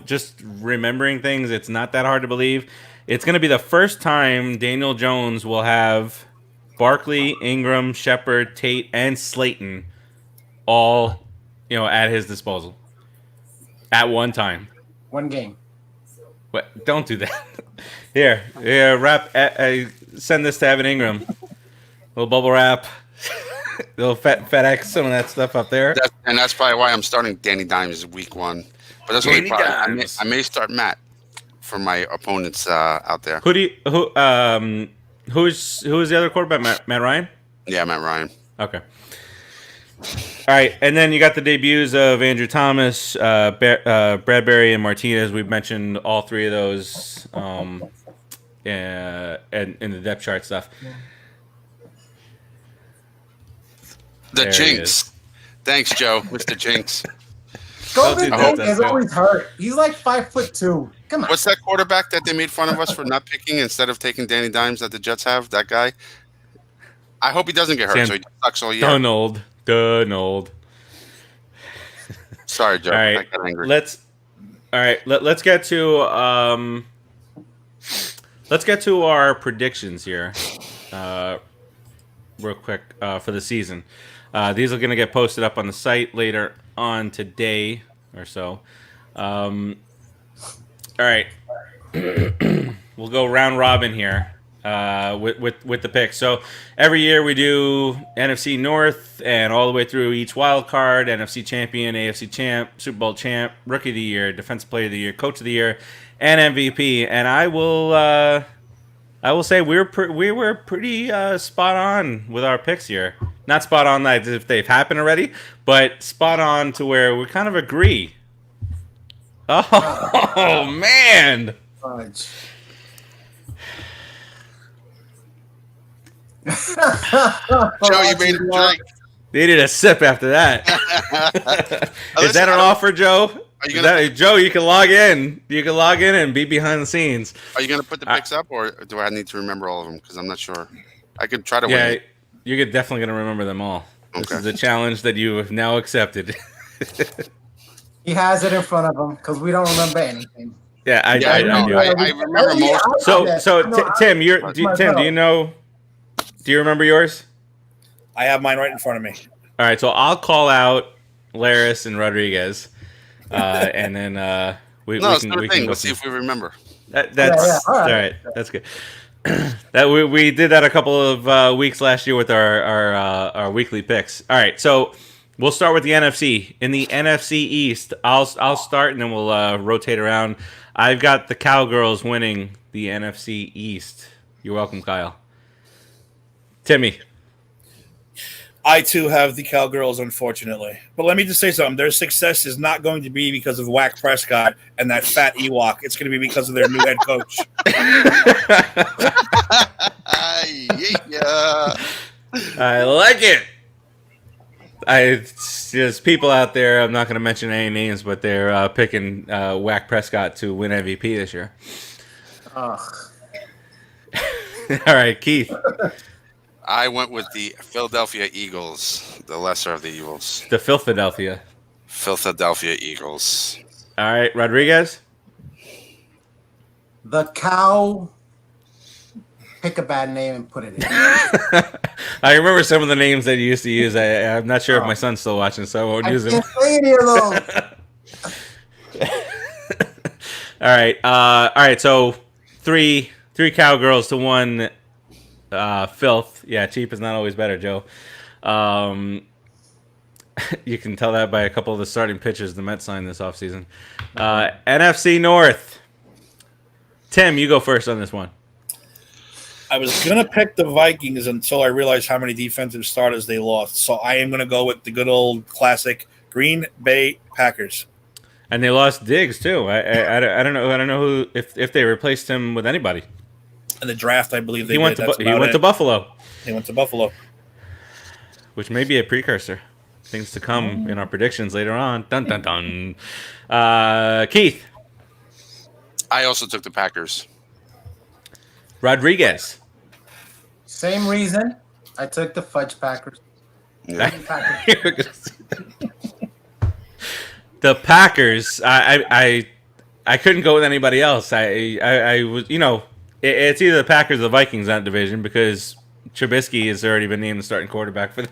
just remembering things, it's not that hard to believe. It's going to be the first time Daniel Jones will have Barkley, Ingram, Shepard, Tate, and Slayton all at his disposal at one time. One game. What? Don't do that. Here, wrap. Send this to Evan Ingram. Little bubble wrap. Little FedEx some of that stuff up there. That's probably why I'm starting Danny Dimes week 1. But that's Danny only Dimes. I may start Matt for my opponents out there. Who's the other quarterback? Matt Ryan. Yeah, Matt Ryan. Okay. All right, and then you got the debuts of Andrew Thomas, Bradbury, and Martinez. We've mentioned all three of those and in the depth chart stuff. The There Jinx. Thanks, Joe. Mr. Jinx. Golden Don't do Tate that, is Joe. always hurt. He's like 5'2". Come on. What's that quarterback that they made fun of us for not picking instead of taking Danny Dimes that the Jets have? That guy? I hope he doesn't get hurt, so he sucks all year. Donald. Sorry, Joe. All right, I got angry. let's get to our predictions here, real quick for the season. These are going to get posted up on the site later on today or so. All right, we'll go round robin here with the picks. So every year we do NFC North and all the way through each wild card: NFC champion, AFC champ, Super Bowl champ, Rookie of the Year, Defensive Player of the Year, Coach of the Year, and MVP. And I will say we were pretty spot on with our picks here. Not spot on like if they've happened already, but spot on to where we kind of agree. Oh man. Fudge. Joe, you made him drink. Needed a sip after that. Is that an offer, Joe? Joe, you can log in. You can log in and be behind the scenes. Are you going to put the picks up, or do I need to remember all of them? Because I'm not sure. I could try to Yeah, win. you're definitely going to remember them all. This Okay. is a challenge that you have now accepted. He has it in front of him because we don't remember anything. Yeah, I do. I remember most. Tim, do you know? Do you remember yours? I have mine right in front of me. All right, so I'll call out Laris and Rodriguez, and then we It's can not a we thing. can go. Let's see if we remember. That's All all right. right. That's good. That we did that a couple of weeks last year with our weekly picks. All right, so we'll start with the NFC. In the NFC East, I'll start and then we'll rotate around. I've got the Cowgirls winning the NFC East. You're welcome, Kyle. Timmy. I too have the Cowgirls, unfortunately. But let me just say something. Their success is not going to be because of Whack Prescott and that fat Ewok. It's going to be because of their new head coach. Yeah. I like it. There's people out there, I'm not going to mention any names, but they're picking Whack Prescott to win MVP this year. Ugh. All right, Keith. I went with the Philadelphia Eagles, the lesser of the Eagles. The Philadelphia. Philadelphia Eagles. All right, Rodriguez. The cow. Pick a bad name and put it in. I remember some of the names that you used to use. I'm not sure if my son's still watching, so I won't I use them. can't say any of those. All right. So three Cowgirls to one filth. Yeah, cheap is not always better, Joe. You can tell that by a couple of the starting pitchers the Mets signed this offseason. NFC North. Tim, you go first on this one. I was gonna pick the Vikings until I realized how many defensive starters they lost. So I am gonna go with the good old classic Green Bay Packers. And they lost Diggs too. I don't know. I don't know who if they replaced him with anybody. In the draft, I believe they He went did. to Buffalo, He went to Buffalo. which may be a precursor. Things to come in our predictions later on. Dun dun dun. Keith I also took the Packers. Rodriguez. Same reason. I took the Fudge Packers. Yeah. The Packers. I couldn't go with anybody else. I was it's either the Packers or the Vikings in that division because Trubisky has already been named the starting quarterback for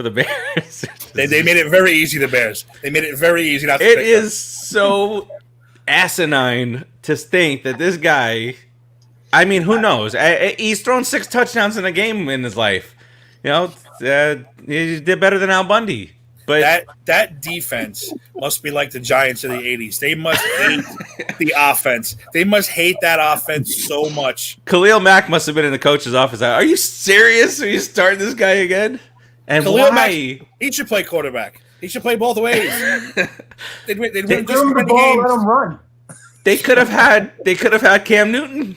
the Bears. They made it very easy. The Bears. They made it very easy not to It pick is so asinine to think that this guy. I mean, who knows? He's thrown 6 touchdowns in a game in his life. He did better than Al Bundy. But that defense must be like the Giants of the 80s. They must hate the offense. They must hate that offense so much. Khalil Mack must have been in the coach's office. Are you serious? Are you starting this guy again? And Khalil why? Mack, he should play quarterback. He should play both ways. They'd win Give just him as the many ball, games. let him run. They could have had Cam Newton.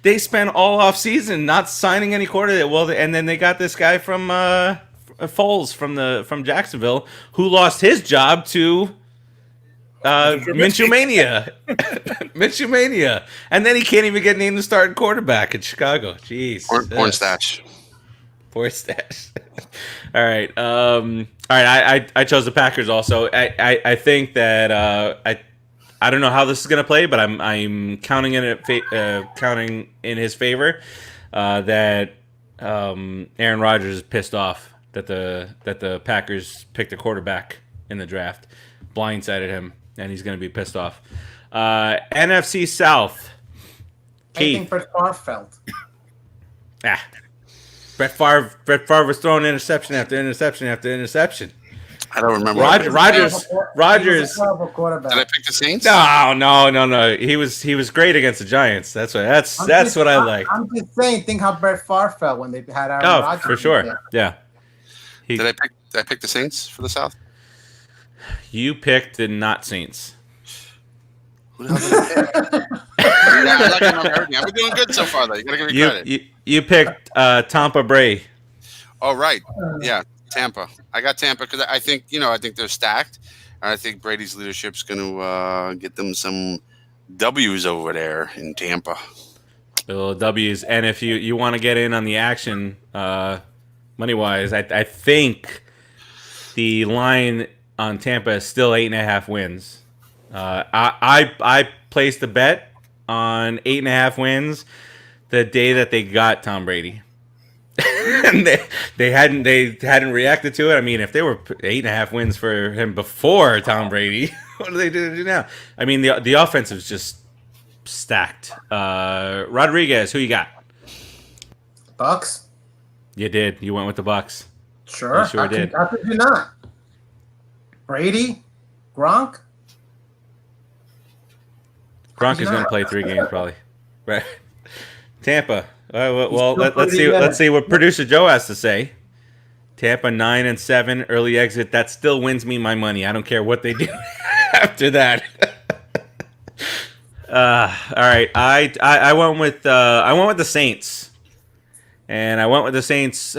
They spent all off season not signing any quarterback. Well, and then they got this guy from Foles from Jacksonville who lost his job to Minshew Mania. Minshew Mania. And then he can't even get named the starting quarterback in Chicago. Jeez. Porn stash. Poor stash. All right. I chose the Packers also. I think that I don't know how this is going to play, but I'm counting counting in his favor that Aaron Rodgers is pissed off that the Packers picked a quarterback in the draft, blindsided him, and he's going to be pissed off. NFC South. I Keith. think Brett Favre felt. Brett Favre was throwing interception after interception after interception. I don't remember. Rodgers. He was a terrible quarterback. Did I pick the Saints? No. He was great against the Giants. That's what I like. I'm just saying, think how Brett Favre felt when they had Aaron Oh, Rodgers. for sure. Yeah. Did I pick the Saints for the South? You picked the not Saints. Who the hell did I pick? Yeah, I like everything. I've been doing good so far, though. You gotta give me credit. You picked Tampa Bay. Oh, right. Yeah, Tampa. I got Tampa because I think they're stacked, and I think Brady's leadership's going to get them some W's over there in Tampa. Little W's, and if you want to get in on the action, money wise, I think the line on Tampa is still 8.5 wins. I placed the bet on 8.5 wins the day that they got Tom Brady. And they hadn't reacted to it. I mean, if they were 8.5 wins for him before Tom Brady, what do they do now? I mean, the offense is just stacked. Rodriguez, who you got? Bucks. You did. You went with the Bucks. Sure. You sure did. How could you not? Brady, Gronk. Gronk is going to play 3 games probably. Right. Tampa. Well, let's see what producer Joe has to say. Tampa 9-7 early exit. That still wins me my money. I don't care what they do after that. All right. I went with the Saints, and I went with the Saints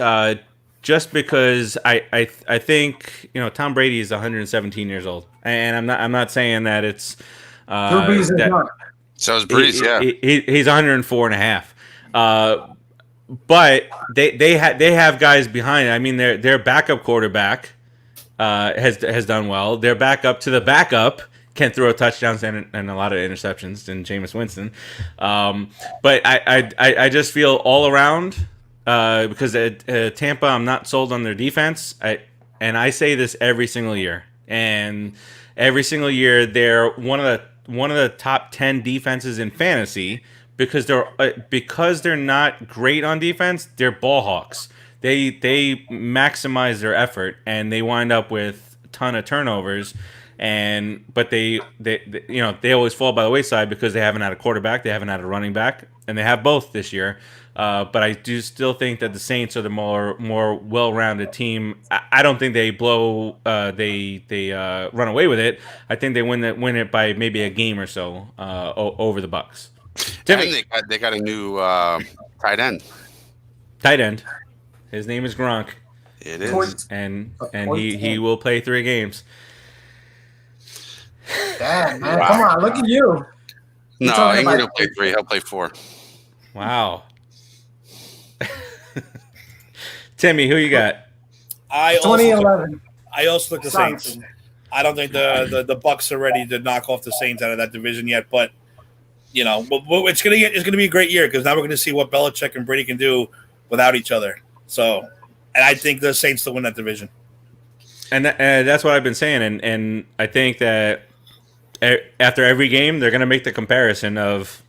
just because I think Tom Brady is 117 years old, and I'm not saying that it's so is Breeze. He's 104 and a half. But they have guys behind it. I mean, their backup quarterback has done well. Their backup to the backup can throw touchdowns and a lot of interceptions in Jameis Winston. But I just feel all around because at Tampa, I'm not sold on their defense. I say this every single year, and every single year they're one of the top 10 defenses in fantasy. Because they're not great on defense, they're ball hawks. They maximize their effort, and they wind up with a ton of turnovers. but they they always fall by the wayside because they haven't had a quarterback, they haven't had a running back, and they have both this year. But I do still think that the Saints are the more well-rounded team. I don't think they blow they run away with it. I think they win it by maybe a game or so over the Bucks. And they got a new tight end. Tight end. His name is Gronk. It is. And he will play 3 games. Damn, man. Wow. Come on, look at you. No, he won't play 3. He'll play 4. Wow. Timmy, who you got? 2011. I also took the Saints. I don't think the Bucks are ready to knock off the Saints out of that division yet, but it's gonna be a great year because now we're gonna see what Belichick and Brady can do without each other. So, and I think the Saints will win that division. And that's what I've been saying, and I think that after every game they're gonna make the comparison of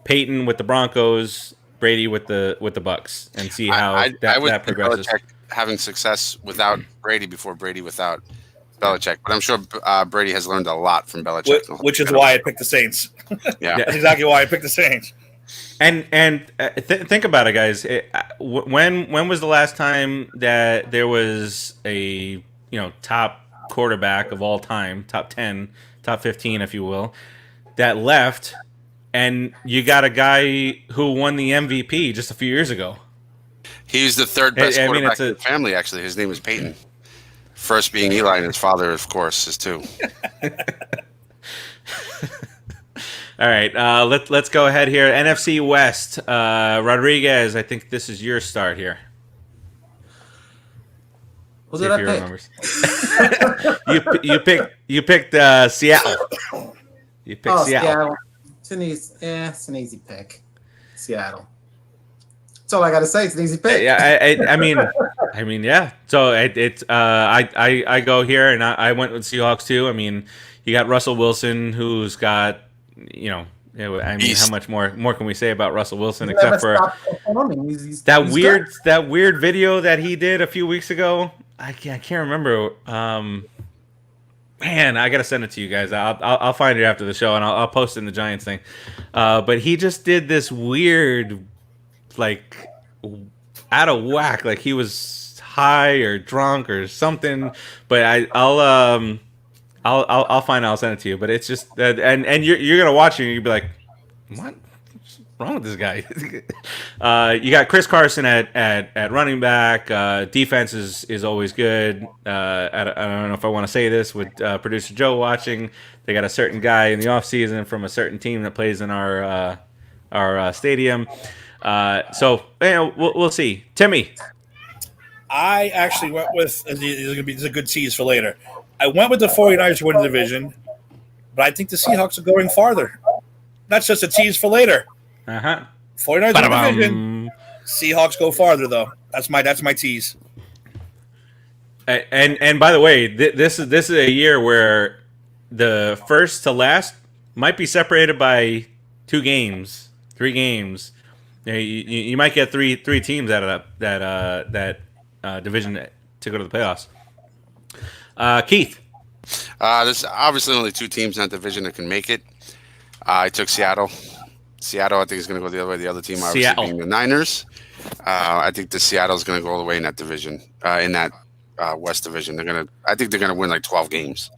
Peyton with the Broncos, Brady with the Bucks, and see how that progresses. Belichick having success without Brady before Brady without Belichick, but I'm sure Brady has learned a lot from Belichick, which is why I picked the Saints. Yeah, that's exactly why I picked the Saints. And think about it, guys. When was the last time that there was a top quarterback of all time, top 10, top 15, if you will, that left, and you got a guy who won the MVP just a few years ago? He's the third best quarterback in the family. Actually, his name is Peyton. First being Eli, and his father, of course, is 2. All right, let's go ahead here. NFC West, Rodriguez. I think this is your start here. Was it I pick? you picked Seattle. You picked Seattle. It's an easy pick. Seattle. That's all I got to say. It's an easy pick. Yeah, I mean, yeah. So I go here, and I went with Seahawks too. I mean, you got Russell Wilson, who's got how much more can we say about Russell Wilson except for that weird video that he did a few weeks ago? I can't remember. Man, I gotta send it to you guys. I'll find it after the show, and I'll post it in the Giants thing. But he just did this weird, like, out of whack, like he was high or drunk or something. But I'll find it. I'll send it to you. But it's just that, and you're gonna watch it and you'll be like, what's wrong with this guy? You got Chris Carson at running back. Defense is always good. I don't know if I want to say this with producer Joe watching. They got a certain guy in the offseason from a certain team that plays in our stadium. So we'll see. Timmy. I actually went with this is a good tease for later. I went with the 49ers to win the division, but I think the Seahawks are going farther. That's just a tease for later. 49ers win the division. Seahawks go farther though. That's my tease. And by the way, this is a year where the first to last might be separated by 2 games, 3 games. You might get three teams out of that division to go to the playoffs. Keith. There's obviously only 2 teams in that division that can make it. I took Seattle. Seattle, I think, is going to go the other way. The other team, obviously, being the Niners. I think the Seattle's going to go all the way in that division, in that West division. I think they're going to win like 12 games.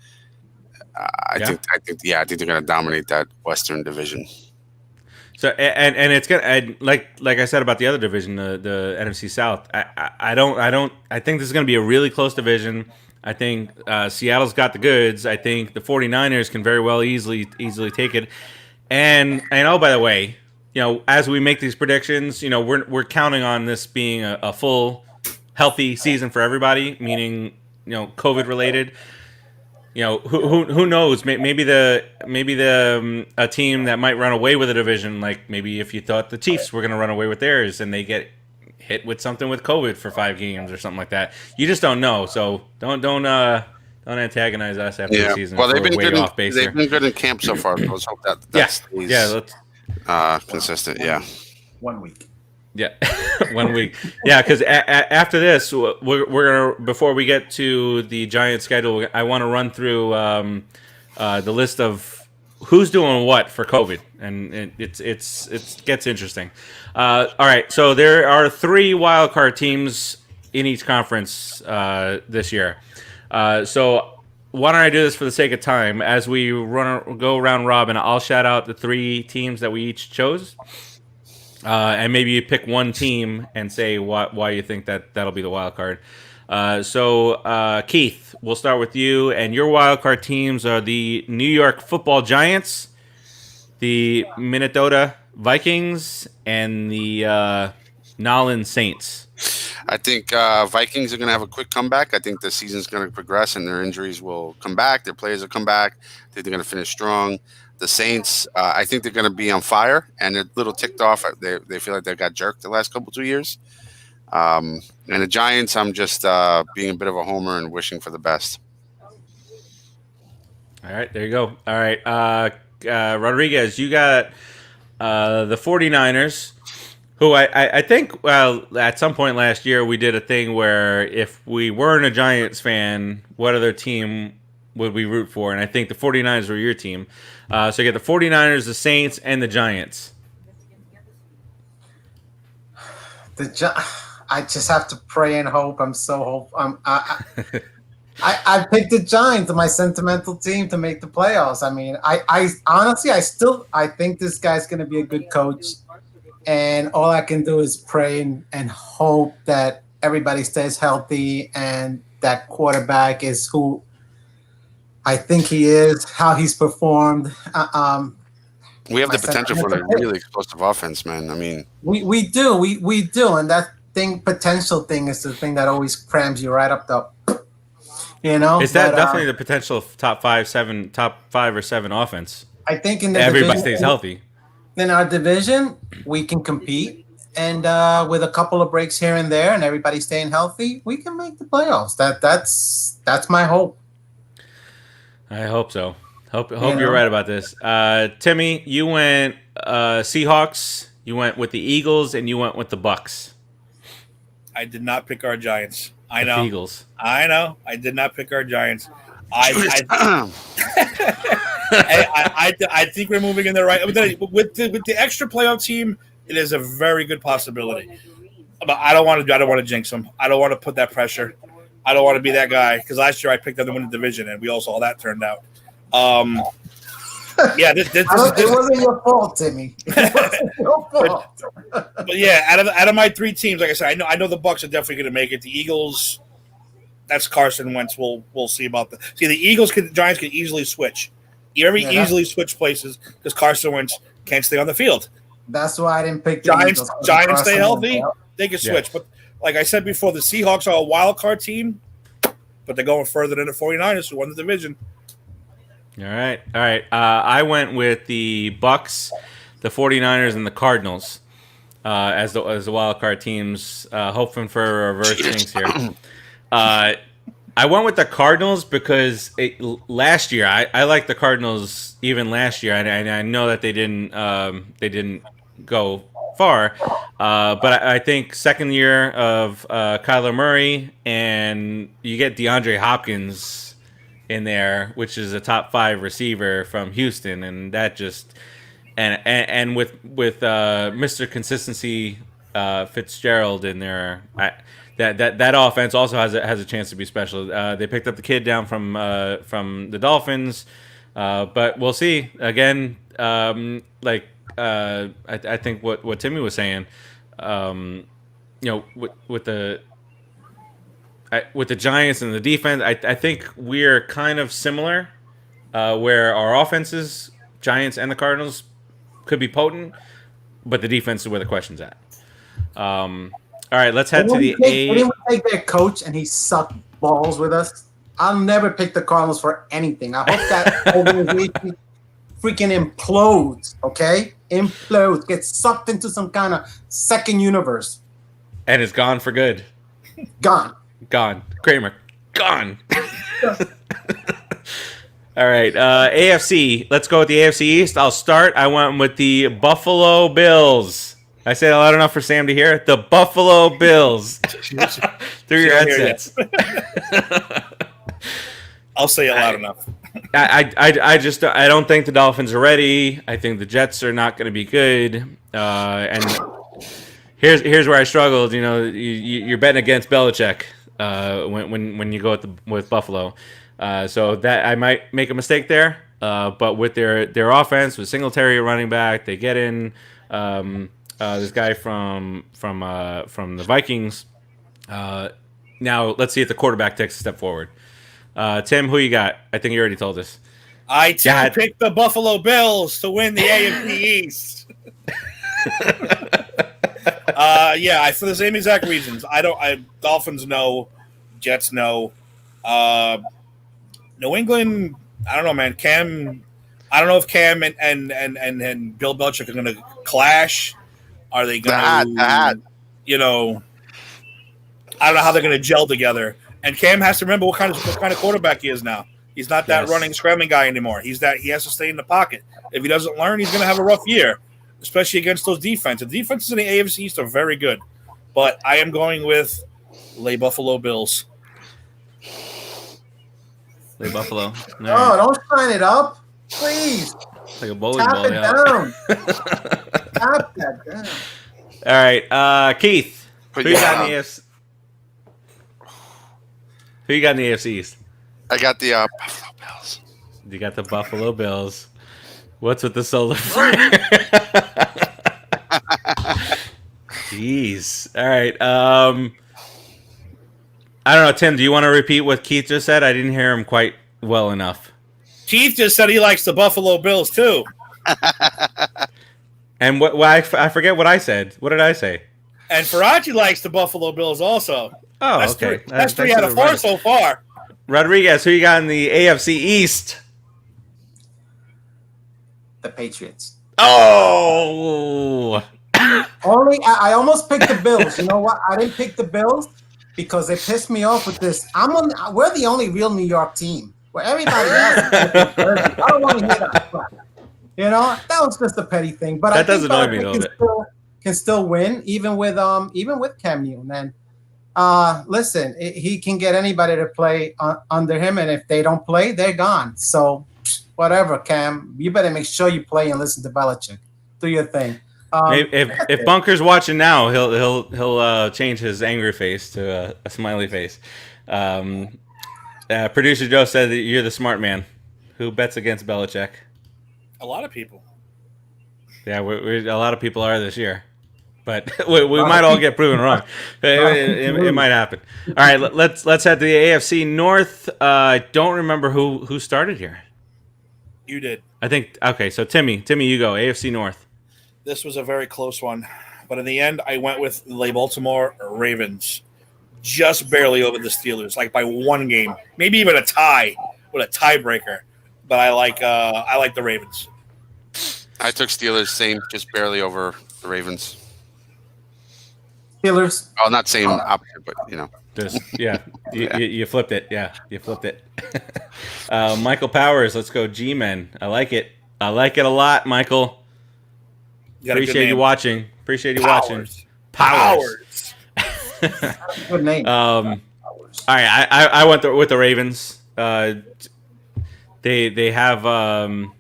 I think they're going to dominate that Western division. So and it's gonna like I said about the other division, the NFC South. I think this is going to be a really close division. I think Seattle's got the goods. I think the 49ers can very well easily take it. And by the way, as we make these predictions, we're counting on this being a full healthy season for everybody, meaning COVID related. Who knows? Maybe a team that might run away with a division, like maybe if you thought the Chiefs were going to run away with theirs, and they get hit with something with COVID for 5 games or something like that. You just don't know. So don't antagonize us after the season. Well, they've been good in camp so far. So let's hope that stays consistent. Yeah. 1 week. Yeah, 1 week. Yeah, because after this, we're gonna before we get to the Giants schedule, I want to run through the list of who's doing what for COVID, and it gets interesting. All right, so there are 3 wild card teams in each conference this year. So why don't I do this for the sake of time? As we go round robin, I'll shout out the 3 teams that we each chose. And maybe you pick one team and say why you think that'll be the wild card. So Keith, we'll start with you. And your wild card teams are the New York Football Giants, the Minnesota Vikings, and the Nolans Saints. I think Vikings are going to have a quick comeback. I think the season's going to progress and their injuries will come back. Their players will come back. I think they're going to finish strong. The Saints, I think they're going to be on fire and they're a little ticked off. They feel like they got jerked the last 2 years. And the Giants, I'm just being a bit of a homer and wishing for the best. All right, there you go. All right, Rodriguez, you got the 49ers, who I think, well, at some point last year, we did a thing where if we weren't a Giants fan, what other team would we root for? And I think the 49ers were your team. So you get the 49ers, the Saints, and the Giants. I just have to pray and hope. I'm so hopeful. I picked the Giants, my sentimental team, to make the playoffs. I mean, I honestly, I think this guy's going to be a good coach. And all I can do is pray and hope that everybody stays healthy and that quarterback is who I think he is, how he's performed. We have the potential for a really explosive offense, man. I mean, we do, and that potential thing is the thing that always crams you right up the. Is that definitely the potential of top 5 or 7 offense? I think in the everybody stays healthy. In our division, we can compete, and with a couple of breaks here and there, and everybody staying healthy, we can make the playoffs. That's my hope. I hope so. Hope you're right about this. Timmy, you went Seahawks, you went with the Eagles, and you went with the Bucks. I did not pick our Giants. I know. Eagles. I know. I did not pick our Giants. I think we're moving in the right. With the extra playoff team, it is a very good possibility. But I don't want to jinx them. I don't want to put that pressure. I don't want to be that guy because last year I picked them to win the division, and we all saw how that turned out. Yeah, it wasn't your fault, Timmy. It wasn't your fault. But yeah, out of my 3 teams, like I said, I know the Bucks are definitely going to make it. The Eagles, that's Carson Wentz. We'll see about that. See, the Giants can easily switch. Easily switch places because Carson Wentz can't stay on the field. That's why I didn't pick the Giants. Eagles. Giants stay healthy, they can switch. But like I said before, the Seahawks are a wild card team, but they're going further than the 49ers who won the division. All right. I went with the Bucks, the 49ers, and the Cardinals as the wild card teams, hoping for a reverse jinx here. I went with the Cardinals because last year I liked the Cardinals even last year, and I know that they didn't go far, but I think second year of Kyler Murray, and you get DeAndre Hopkins in there, which is a top 5 receiver from Houston, and that just and with Mr. Consistency Fitzgerald in there, that offense also has a chance to be special. They picked up the kid down from the Dolphins, but we'll see. Again, I think what Timmy was saying, with the Giants and the defense, I think we're kind of similar, where our offenses, Giants and the Cardinals, could be potent, but the defense is where the question's at. All right, let's head to the A. Didn't we take their coach and he sucked balls with us? I'll never pick the Cardinals for anything. I hope that organization freaking implodes, okay? Implodes, gets sucked into some kind of second universe. And it's gone for good. Gone. Kramer, gone. All right, AFC. Let's go with the AFC East. I'll start. I went with the Buffalo Bills. I say it loud enough for Sam to hear. The Buffalo Bills. Through your headsets. I'll say it loud enough. I don't think the Dolphins are ready. I think the Jets are not going to be good. And here's where I struggled. You know, you're betting against Belichick when you go with Buffalo. So that I might make a mistake there. But with their offense, with Singletary running back, they get in this guy from the Vikings. Now let's see if the quarterback takes a step forward. Tim, who you got? I think you already told us. I picked the Buffalo Bills to win the AFC East. For the same exact reasons. Dolphins no, Jets no. New England, I don't know, man. I don't know if Cam and Bill Belichick are going to clash. Are they going to, you know, I don't know how they're going to gel together. And Cam has to remember what kind of quarterback he is now. He's not that running, scrambling guy anymore. He has to stay in the pocket. If he doesn't learn, he's going to have a rough year, especially against those defenses. The defenses in the AFC East are very good. But I am going with Les Buffalo Bills. Les Buffalo. Oh, don't sign it up. Please. It's like a bowling Tap ball. it down. Tap that down. All right. Keith, who you got in the AFC? Who you got in the AFC East? I got the Buffalo Bills. You got the Buffalo Bills. What's with the solar flare? Jeez. All right. I don't know, Tim. Do you want to repeat what Keith just said? I didn't hear him quite well enough. Keith just said he likes the Buffalo Bills too. And I forget what I said. What did I say? And Faraci likes the Buffalo Bills also. Oh, that's okay. That's 3 out of 4 so far. Rodriguez, who you got in the AFC East? The Patriots. Oh! I almost picked the Bills. You know what? I didn't pick the Bills because they pissed me off with this. We're the only real New York team where everybody else is I don't want to hear that crap. You know, that was just a petty thing. But that I think does annoy me a little bit. Can still win, even with Cam Newton. And listen, he can get anybody to play under him, and if they don't play, they're gone. So whatever, Cam, you better make sure you play and listen to Belichick. Do your thing. If Bunker's watching now, he'll change his angry face to a smiley face. Producer Joe said that you're the smart man. Who bets against Belichick? A lot of people. Yeah, a lot of people are this year. But we might all get proven wrong. It might happen. All right, let's head to the AFC North. I don't remember who started here. You did. I think. Okay, so Timmy, you go. AFC North. This was a very close one, but in the end, I went with the Baltimore Ravens, just barely over the Steelers, like by one game, maybe even a tie with a tiebreaker. But I like the Ravens. I took Steelers, same, just barely over the Ravens. Steelers. Oh, not same, opposite, but you know. You flipped it. Yeah, you flipped it. Michael Powers, let's go G-Men. I like it. I like it a lot, Michael. Appreciate you watching. Powers. Good name. All right, I went with the Ravens. They have one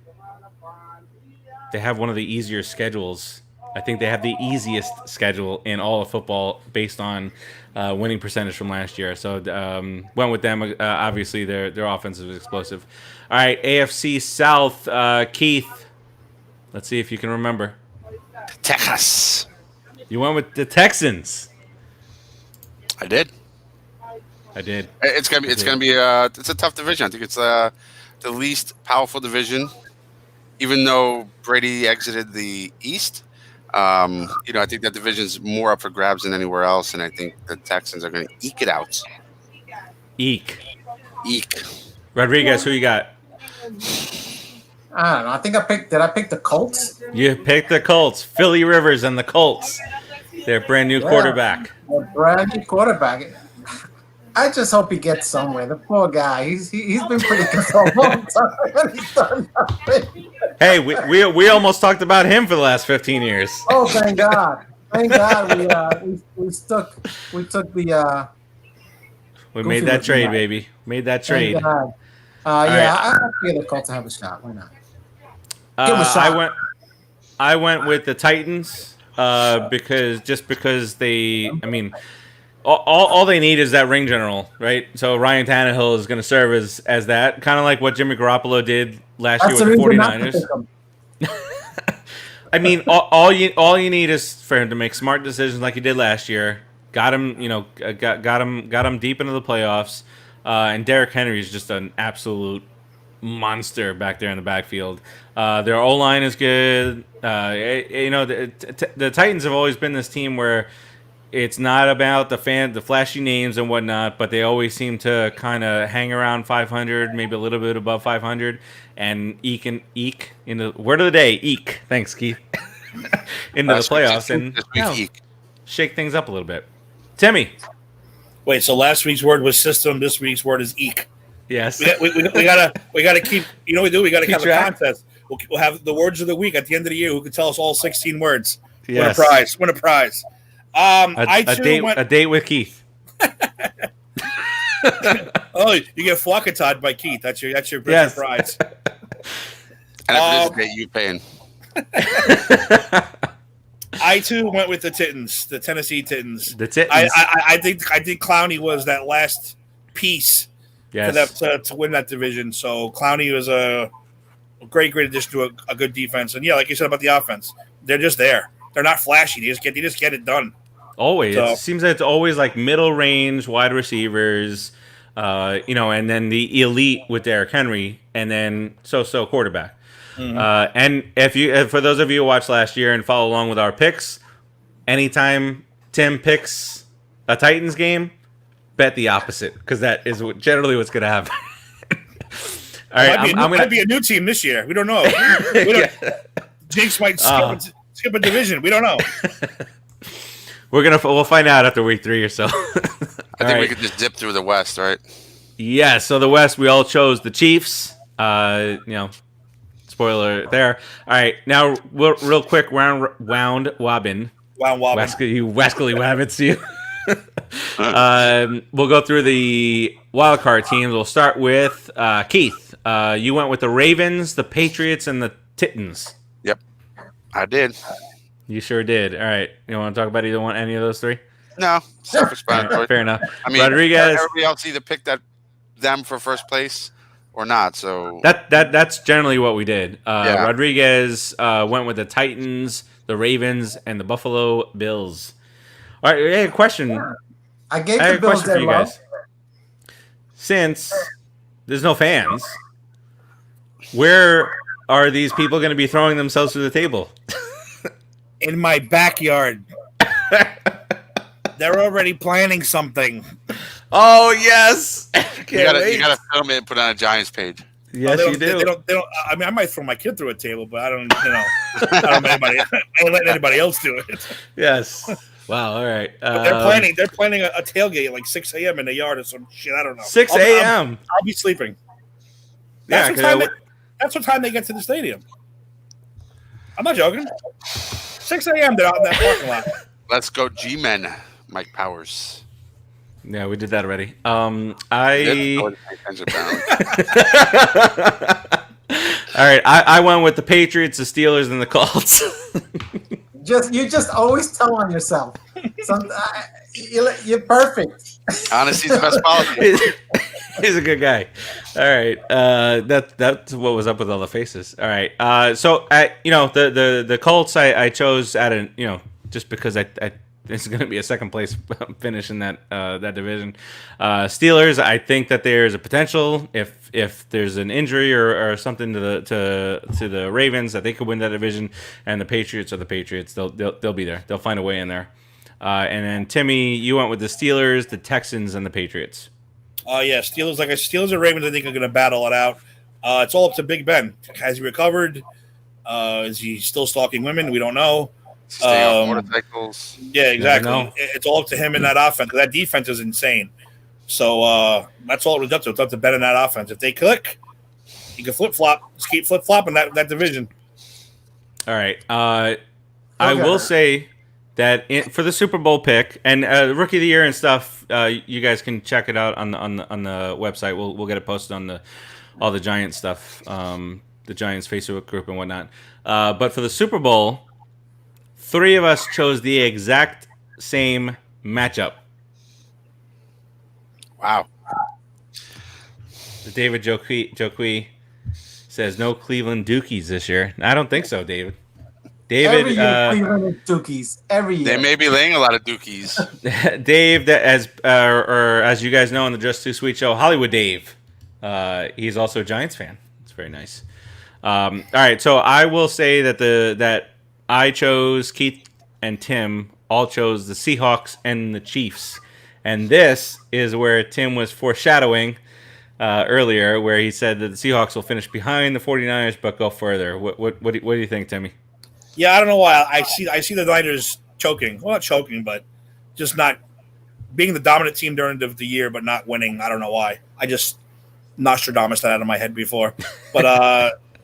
of the easier schedules. I think they have the easiest schedule in all of football based on winning percentage from last year. So went with them. Obviously, their offense is explosive. All right, AFC South. Keith, let's see if you can remember. Texas. You went with the Texans. I did. It's gonna be it's a tough division. I think it's the least powerful division, even though Brady exited the East. I think that division's more up for grabs than anywhere else, and I think the Texans are going to eke it out. Eek. Rodriguez, who you got? I don't know. I think did I pick the Colts? You picked the Colts. Philly Rivers and the Colts. Their brand new quarterback. A brand new quarterback. I just hope he gets somewhere. The poor guy. He's been pretty good for a long time, and he's done nothing. Hey, we almost talked about him for the last 15 years. Oh, thank God. Thank God we took the We Goofy made that was trade, right. baby. Made that thank trade. God. right. I feel the Colts have a shot. Why not? Give 'em a I shot. went with the Titans because they. I mean, all they need is that ring general, right? So Ryan Tannehill is going to serve as that, kind of like what Jimmy Garoppolo did last year That's with the the reason not to 49ers. pick them. I mean, all you need is for him to make smart decisions like he did last year. Got him, got him deep into the playoffs. And Derrick Henry is just an absolute monster back there in the backfield. Their O line is good. The Titans have always been this team where it's not about the flashy names and whatnot, but they always seem to kind of hang around 500, maybe a little bit above 500, and eke in the word of the day, eke. Thanks, Keith. into the playoffs and shake things up a little bit. Timmy. Wait, so last week's word was system. This week's word is eek. Yes. We gotta keep. You know what we do? We gotta have track. a contest. We'll have the words of the week at the end of the year. Who can tell us all 16 words? Yes. Win a prize. A date with Keith. Oh, you get flockatod by Keith. That's your prize. And if it is a date, you paying. I too went with the Titans, the Tennessee Titans. The Titans. I think Clowney was that last piece for them to win that division. So Clowney was a great addition to a good defense. And yeah, like you said about the offense, they're just there. They're not flashy. They just get it done. Always. So, it seems that it's always like middle range wide receivers, and then the elite with Derrick Henry, and then so quarterback. Mm-hmm. And if for those of you who watched last year and follow along with our picks, anytime Tim picks a Titans game, bet the opposite because that is generally what's going to happen. All right, might be a new team this year. We don't know. Jinx might skip a division. We don't know. We'll find out after week 3 or so. I think we could just zip through the West, right? Yeah. So the West, we all chose the Chiefs. Spoiler there. All right, now real quick round wobbin. You wascally wabbits, you. We'll go through the wild card teams. We'll start with Keith. You went with the Ravens, the Patriots, and the Titans. Yep, I did. You sure did. All right. You want to talk about any of those 3? No, self-explanatory. Right, fair enough. I mean, Rodriguez. Everybody else either picked them for first place or not. So that's generally what we did. Yeah. Rodriguez went with the Titans, the Ravens, and the Buffalo Bills. All right. Hey, question. I gave the Bills for you guys. Since there's no fans, where are these people going to be throwing themselves through the table? In my backyard. They're already planning something. Oh yes! You gotta film it and put it on a Giants page. Yes, you do. They don't. I mean, I might throw my kid through a table, but I don't. I don't let anybody else do it. Yes. Wow. All right. But they're planning a tailgate at like 6 a.m. in the yard or some shit. I don't know. 6 a.m. I'll be sleeping. That's what time they get to the stadium. I'm not joking. 6 a.m. They're out in that parking lot. Let's go, G-Men. Mike Powers. Yeah, we did that already. All right, I went with the Patriots, the Steelers, and the Colts. You just always tell on yourself. You're perfect. Honesty's the best policy. He's a good guy. All right, that's what was up with all the faces. All right, so the Colts I chose just because this is going to be a second place finish in that division. Steelers, I think that there's a potential if there's an injury or something to the Ravens that they could win that division, and the Patriots are the Patriots. They'll be there. They'll find a way in there. And then Timmy, you went with the Steelers, the Texans, and the Patriots. Yeah, Steelers and Ravens, I think, are going to battle it out. It's all up to Big Ben. Has he recovered? Is he still stalking women? We don't know. Stay on motorcycles. Yeah, exactly. It's all up to him in that offense. That defense is insane. So that's all it's up to. It's up to Ben in that offense. If they click, you can flip-flop. Just keep flip-flopping that division. All right. I will say for the Super Bowl pick and Rookie of the Year and stuff, you guys can check it out on the website. We'll get it posted on all the Giants stuff, the Giants Facebook group and whatnot. But for the Super Bowl, 3 of us chose the exact same matchup. Wow. David Joqui says no Cleveland Dookies this year. I don't think so, David. Every year, Cleveland is Dookies. Every year. They may be laying a lot of Dookies. Dave, or as you guys know on the Just Too Sweet show, Hollywood Dave. He's also a Giants fan. It's very nice. All right, so I will say that I chose, Keith and Tim all chose the Seahawks and the Chiefs, and this is where Tim was foreshadowing earlier, where he said that the Seahawks will finish behind the 49ers but go further. What do you think, Timmy? Yeah, I don't know why. I see the Niners choking. Well, not choking, but just not being the dominant team during the year, but not winning. I don't know why. I just Nostradamus that out of my head before. But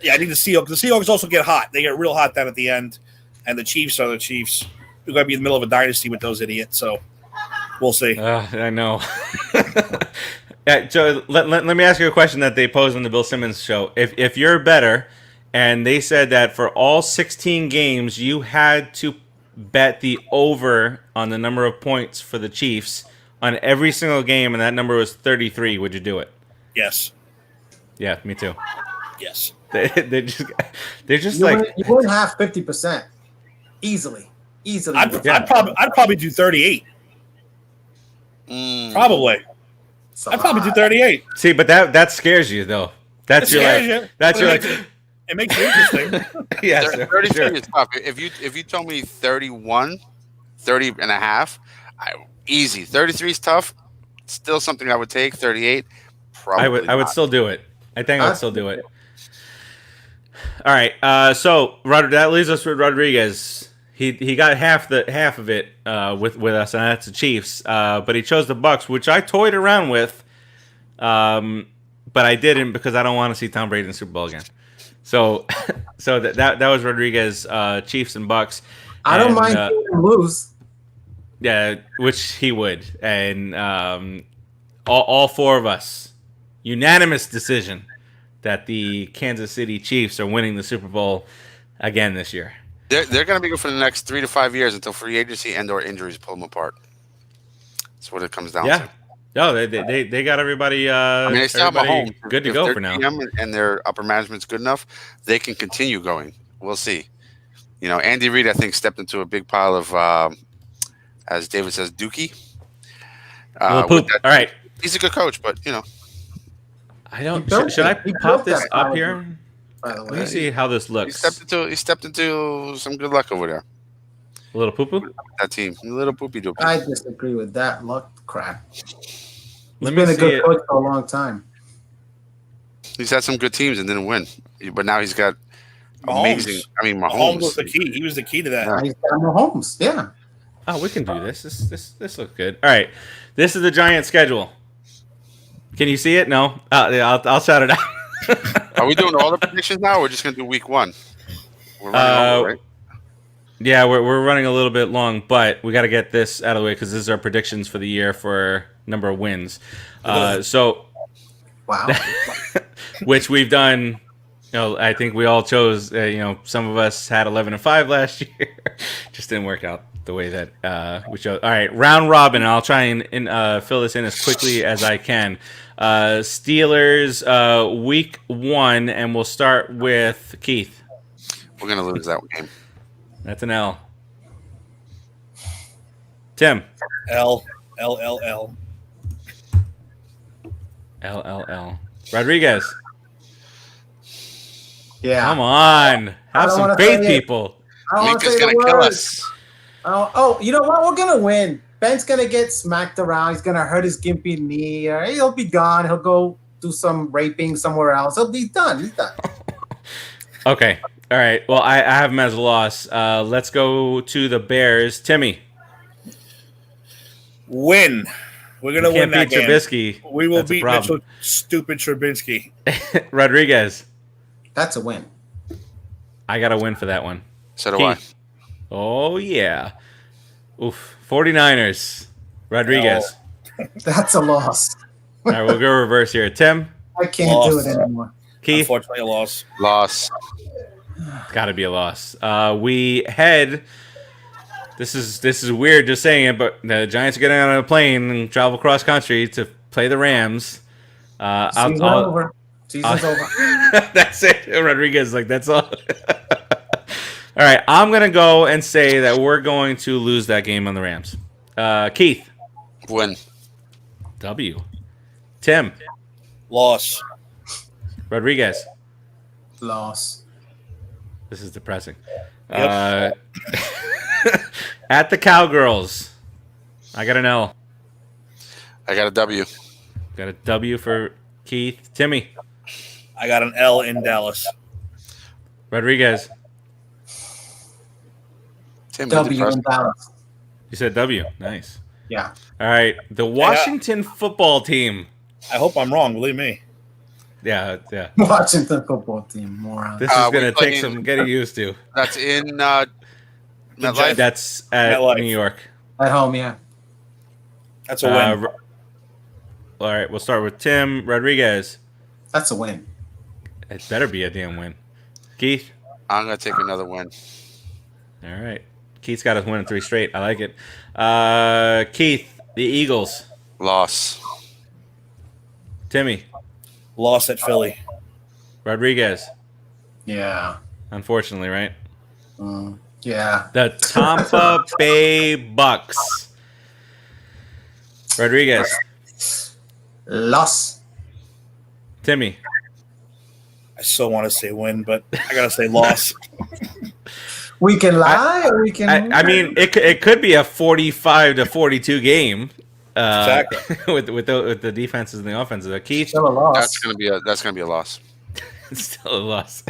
yeah, I think the Seahawks also get hot. They get real hot down at the end, and the Chiefs are the Chiefs. We're going to be in the middle of a dynasty with those idiots, so we'll see. I know. Yeah, so let me ask you a question that they posed on the Bill Simmons show. If you're better, and they said that for all 16 games, you had to bet the over on the number of points for the Chiefs on every single game, and that number was 33. Would you do it? Yes. Yeah, me too. Yes. They're just You like you wouldn't have 50% easily. I'd probably do 38. Probably. I'd probably do 38. See, but that scares you though. That's your like. That's your like. It makes it interesting. Yeah, 33 sure. is tough. If you told me 31, 30 and a half, easy. 33 is tough. Still something I would take. 38, probably I would still do it. I think I would still do it. All right. So that leaves us with Rodriguez. He got half of it with us, and that's the Chiefs. But he chose the Bucks, which I toyed around with, but I didn't because I don't want to see Tom Brady in the Super Bowl again. So that was Rodriguez, Chiefs and Bucks. I don't mind seeing him lose. Yeah, which he would, and all 4 of us, unanimous decision that the Kansas City Chiefs are winning the Super Bowl again this year. They're going to be good for the next 3 to 5 years until free agency and/or injuries pull them apart. That's what it comes down to. No, they got everybody. They still have Mahomes. Good to go for now. And their upper management's good enough, they can continue going. We'll see. Andy Reid, I think, stepped into a big pile of, as David says, dookie. All right, he's a good coach, but I don't. Should I pop this up here? By the way, Let me see how this looks. He stepped into some good luck over there. A little poo poo. That team, a little poopy doopy. I disagree with that luck crap. He's Let me been a see good it. coach for a long time. He's had some good teams and didn't win, but now he's got amazing. Mahomes Mahomes was the key. He was the key to that. He's got Mahomes. Yeah. Oh, we can do this. This looks good. All right, this is the Giants' schedule. Can you see it? No. Yeah, I'll shout it out. Are we doing all the predictions now? Or we're just going to do week 1. We're running over, right? Yeah, we're running a little bit long, but we got to get this out of the way because this is our predictions for the year for number of wins. So, Wow. which we've done. I think we all chose. Some of us had 11-5 last year. Just didn't work out the way that we chose. All right, round robin. I'll try and fill this in as quickly as I can. Steelers week 1, and we'll start with Keith. We're going to lose that game. That's an L. Tim. L. L. Rodriguez. Yeah. Come on. Have some faith, people. I don't want to Minka's say going the to kill words. us. Oh, you know what? We're going to win. Ben's going to get smacked around. He's going to hurt his gimpy knee. Or he'll be gone. He'll go do some raping somewhere else. He'll be done. He's done. Okay. All right. Well, I have him as a loss. Let's go to the Bears. Timmy. Win. We're going to win that Can't beat game. Trubisky. We will That's a beat problem. Mitchell stupid Trubinsky. Rodriguez. That's a win. I got to win for that one. So do I. Keith. Oh, yeah. Oof. 49ers. Rodriguez. That's a loss. All right, we'll go reverse here. Tim, I can't do Loss. it anymore. Keith, Unfortunately, a loss. Loss. got to be a loss. We head. This is weird just saying it, but the Giants are getting on a plane and travel cross country to play the Rams. Season's over. Season's over. That's it. Rodriguez, like, that's all. All right, I'm going to go and say that we're going to lose that game on the Rams. Keith. Win. W. Tim. Loss. Rodriguez. Loss. This is depressing. Yep. At the Cowgirls. I got an L. I got a W. Got a W for Keith. Timmy. I got an L in Dallas. Rodriguez. Tim, W in Dallas. You said W. Nice. Yeah. All right. The Washington football team. I hope I'm wrong. Believe me. Yeah. Washington football team, moron. This is going to we take playing- some getting used to. That's in Giants. MetLife. That's at MetLife. New York. At home, yeah. That's a win. All right. We'll start with Tim. Rodriguez. That's a win. It better be a damn win. Keith. I'm gonna take another win. All right. Keith's got us winning 3 straight. I like it. Keith, the Eagles. Loss. Timmy. Loss at Philly. Rodriguez. Yeah. Unfortunately, right? Yeah. The Tampa Bay Bucks. Rodriguez. Loss. Timmy. I still want to say win, but I gotta say loss. We can lie or we can. I mean, it could be a 45-42 game. Exactly. with the defenses and the offenses. Keith. Still a loss. That's gonna be a loss. It's still a loss.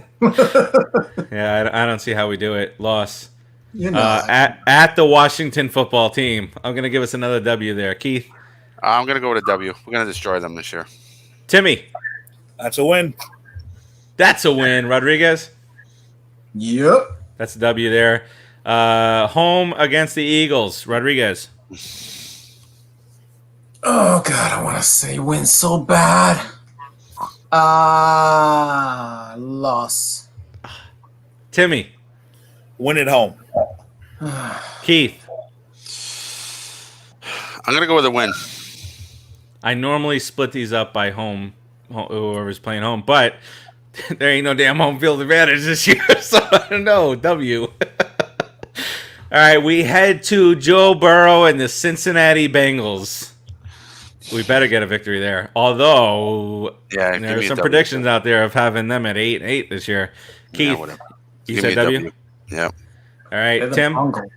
Yeah, I don't see how we do it. Loss. You know. At the Washington football team. I'm going to give us another W there. Keith. I'm gonna go with a W. We're gonna destroy them this year. Timmy. That's a win. That's a win. Rodriguez. Yep. That's a W there. Home against the Eagles. Rodriguez. Oh God, I want to say win so bad. Loss. Timmy. Win at home. Keith. I'm gonna go with a win. I normally split these up by home, whoever's playing home, but there ain't no damn home field advantage this year, so I don't know. W. All right, we head to Joe Burrow and the Cincinnati Bengals. We better get a victory there. Although Yeah, give there are me a some W. predictions out there of having them at 8-8 this year. Keith, whatever. you Give said me a W? Yep. All right, They're the Tim. Bungles.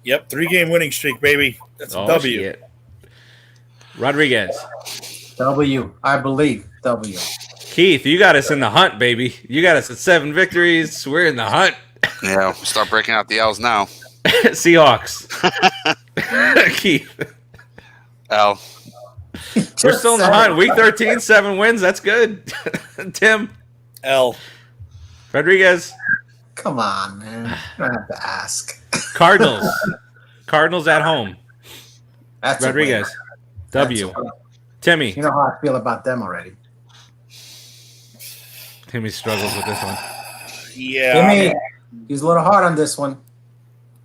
Yep, 3-game winning streak, baby. That's a Oh, W. shit. Rodriguez. W. I believe W. Keith, you got us in the hunt, baby. You got us at 7 victories. We're in the hunt. Yeah, we'll start breaking out the L's now. Seahawks. Keith. L. We're still in the hunt. Week 13, 7 wins. That's good. Tim. L. Rodriguez. Come on, man. You don't have to ask. Cardinals. Cardinals at home. That's a Rodriguez. win. W. That's a win. Timmy. You know how I feel about them already. Timmy struggles with this one. Yeah. Jimmy, he's a little hard on this one.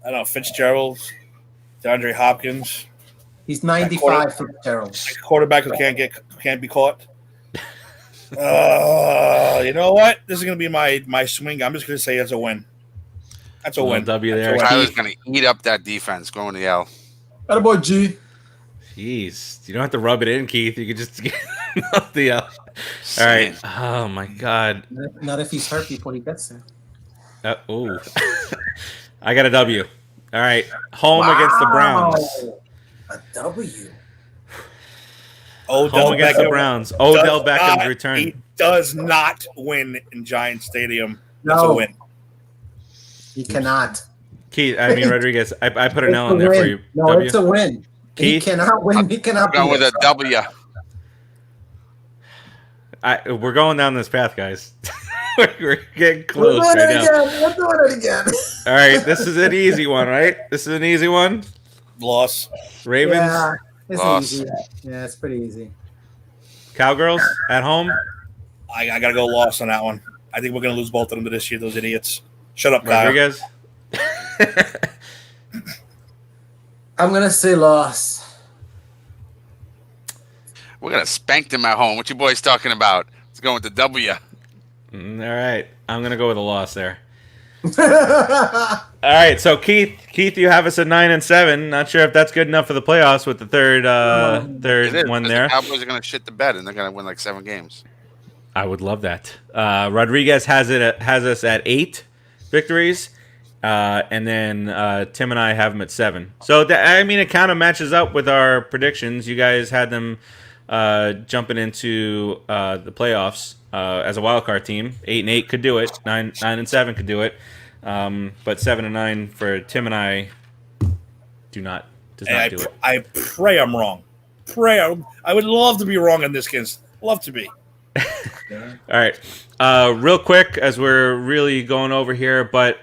I don't know. Fitzgerald, DeAndre Hopkins, He's 95 for Gerald. quarterback who can't be caught. You know what? This is gonna be my swing. I'm just gonna say it's a win. That's a Little win. W That's a there. win. Tyler's gonna eat up that defense. Going to the L. Attaboy, G. Jeez. You don't have to rub it in, Keith. You can just get the All right. Oh, my God. Not if he's hurt before he gets there. Ooh. I got a W. All right. Home against the Browns. A W. Odell Home against the Beckham Browns. Odell does Beckham's not- return. He does not win in Giant Stadium. That's No. a win. He cannot. Keith, I mean Rodriguez. I put an It's L a in there for win. you. No, W. it's a win. He Keith? cannot win. He cannot Going with beat a us. W. We're going down this path, guys. We're getting We're close doing right it now. again. We're doing it again. All right, this is an easy one, right? This is an easy one. Loss. Ravens, Yeah, it's Loss. easy. Yeah, it's pretty easy. Cowgirls at home. I got to go loss on that one. I think we're going to lose both of them this year, those idiots. Shut up, Kyle. Rodriguez. I'm gonna say loss. We're gonna spank them at home. What you boys talking about? Let's go with the W. All right, I'm gonna go with a loss there. All right, so Keith, you have us at 9-7. Not sure if that's good enough for the playoffs with the third It is, one 'cause there. The Cowboys are gonna shit the bed and they're gonna win like 7 games. I would love that. Rodriguez has us at 8 victories, and then Tim and I have them at 7. So it kind of matches up with our predictions. You guys had them jumping into the playoffs as a wild card team. 8-8 could do it. 9-7 could do it. But 7-9 for Tim and I does not do it. I pray I'm wrong. I would love to be wrong in this case. Love to be. All right. Real quick, as we're really going over here, but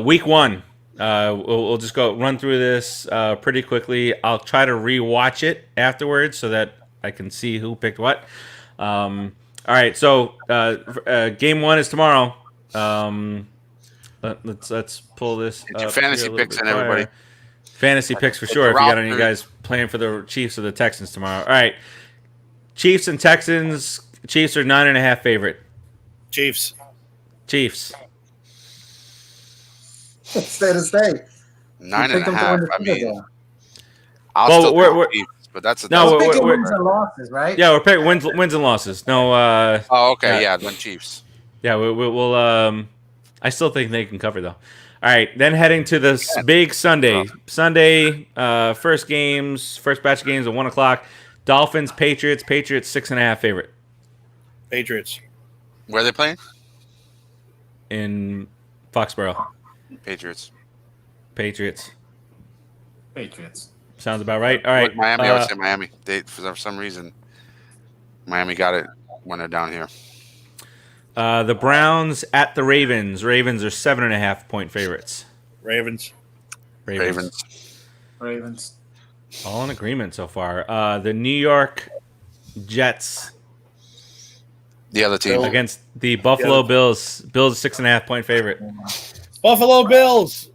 week 1, we'll just run through this pretty quickly. I'll try to rewatch it afterwards so that I can see who picked what. All right. So game 1 is tomorrow. Let's pull this. Get your up fantasy here a little picks bit in, everybody. prior. Fantasy picks for sure. If you got any guys playing for the Chiefs or the Texans tomorrow. All right. Chiefs and Texans. Chiefs are 9.5 favorite. Chiefs. Stay to stay. 9.5. I mean, I'll Well, still we're- pick Chiefs, but that's a No, We're picking we're- wins and losses, right? Yeah, we're picking wins and losses. No. Oh, okay, yeah. then Chiefs. Yeah, we'll. I still think they can cover though. All right, then heading to this big Sunday. First batch of games at 1:00. Dolphins, Patriots. Patriots 6.5 favorite Patriots. Where are they playing? in Foxborough. Patriots. Patriots. Patriots. Sounds about right. All right. Miami. I would say Miami. They, for some reason, Miami got it when they're down here. The Browns at the Ravens. Ravens are 7.5 point favorites. Ravens. Ravens. All in agreement so far. The New York Jets The other team. against the Buffalo Bills. Bills 6.5 point favorite. Buffalo Bills.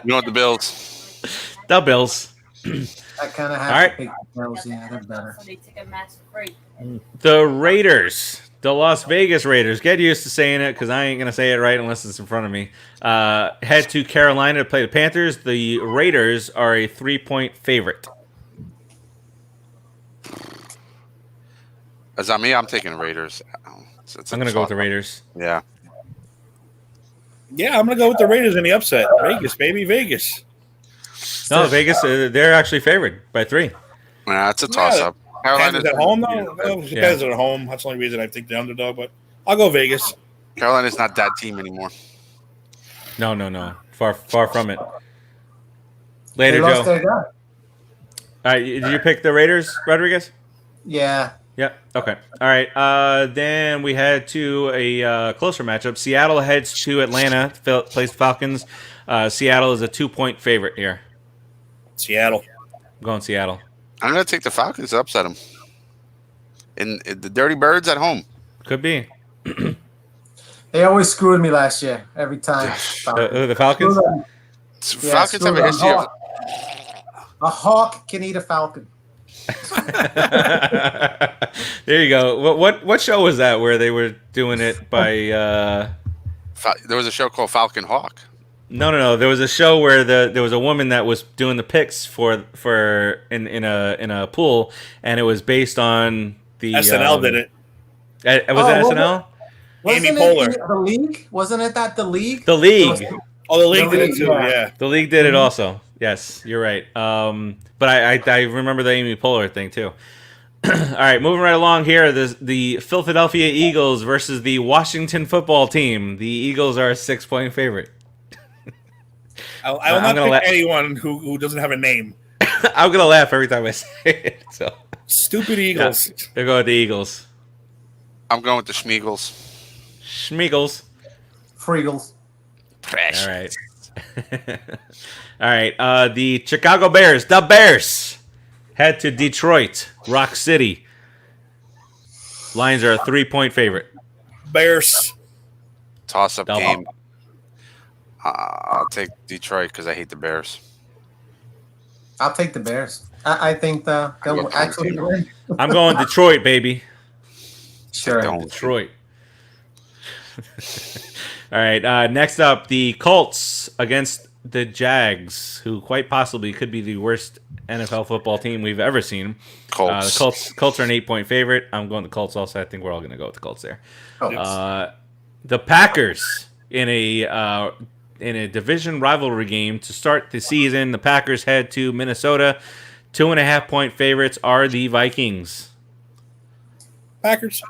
You want the Bills? The Bills. I kind of have All right. to pick the Bills. Yeah, they're better. The Raiders. The Las Vegas Raiders. Get used to saying it because I ain't going to say it right unless it's in front of me. Head to Carolina to play the Panthers. The Raiders are a 3-point favorite. Is that me? I'm taking Raiders. I'm going to go with the Raiders. Yeah. Yeah, I'm going to go with the Raiders in the upset. Vegas, baby, Vegas. No, Vegas, they're actually favored by 3. Nah, it's a toss-up. Panthers at home, though? Well, Yeah. Panthers at home. That's the only reason I think the underdog, but I'll go Vegas. Carolina's not that team anymore. No. Far from it. Later, They lost Joe. their guy. All right, did you pick the Raiders, Rodriguez? Yeah. Yeah. Okay. All right. Then we head to a closer matchup. Seattle heads to Atlanta, plays Falcons. Seattle is a 2-point favorite here. Seattle. I'm going Seattle. I'm going to take the Falcons to upset them. In the Dirty Birds at home. Could be. They always screwed me last year. Every time. The Falcons? Screw them. Falcons have a history of... A hawk can eat a falcon. There you go. What show was that where they were doing it by? There was a show called Falcon Hawk. No. There was a show where there was a woman that was doing the picks for in a pool, and it was based on the SNL did it. Was it SNL? Amy Wasn't Poehler. it the League? Wasn't it that the League? The League. Oh, the league The did it League, too, yeah. yeah. The League did it also. Yes, you're right. But I remember the Amy Poehler thing too. All right, moving right along here. The Philadelphia Eagles versus the Washington football team. The Eagles are a 6-point favorite. I will I'm not gonna pick anyone who doesn't have a name. I'm gonna laugh every time I say it. So Stupid Eagles. yeah, they're going with the Eagles. I'm going with the Schmeagles. Schmeagles. Freagles. All right. All right. The Chicago Bears, head to Detroit, Rock City. Lions are a 3-point favorite. Bears. Toss-up Double. game. I'll take Detroit because I hate the Bears. I'll take the Bears. I think they'll actually win. I'm going Detroit, baby. Sure. Detroit. All right. Next up, the Colts against the Jags, who quite possibly could be the worst NFL football team we've ever seen. Colts. The Colts are an 8-point favorite. I'm going the Colts also. I think we're all going to go with the Colts there. The Packers in a division rivalry game to start the season. The Packers head to Minnesota. 2.5-point favorites are the Vikings. Packers.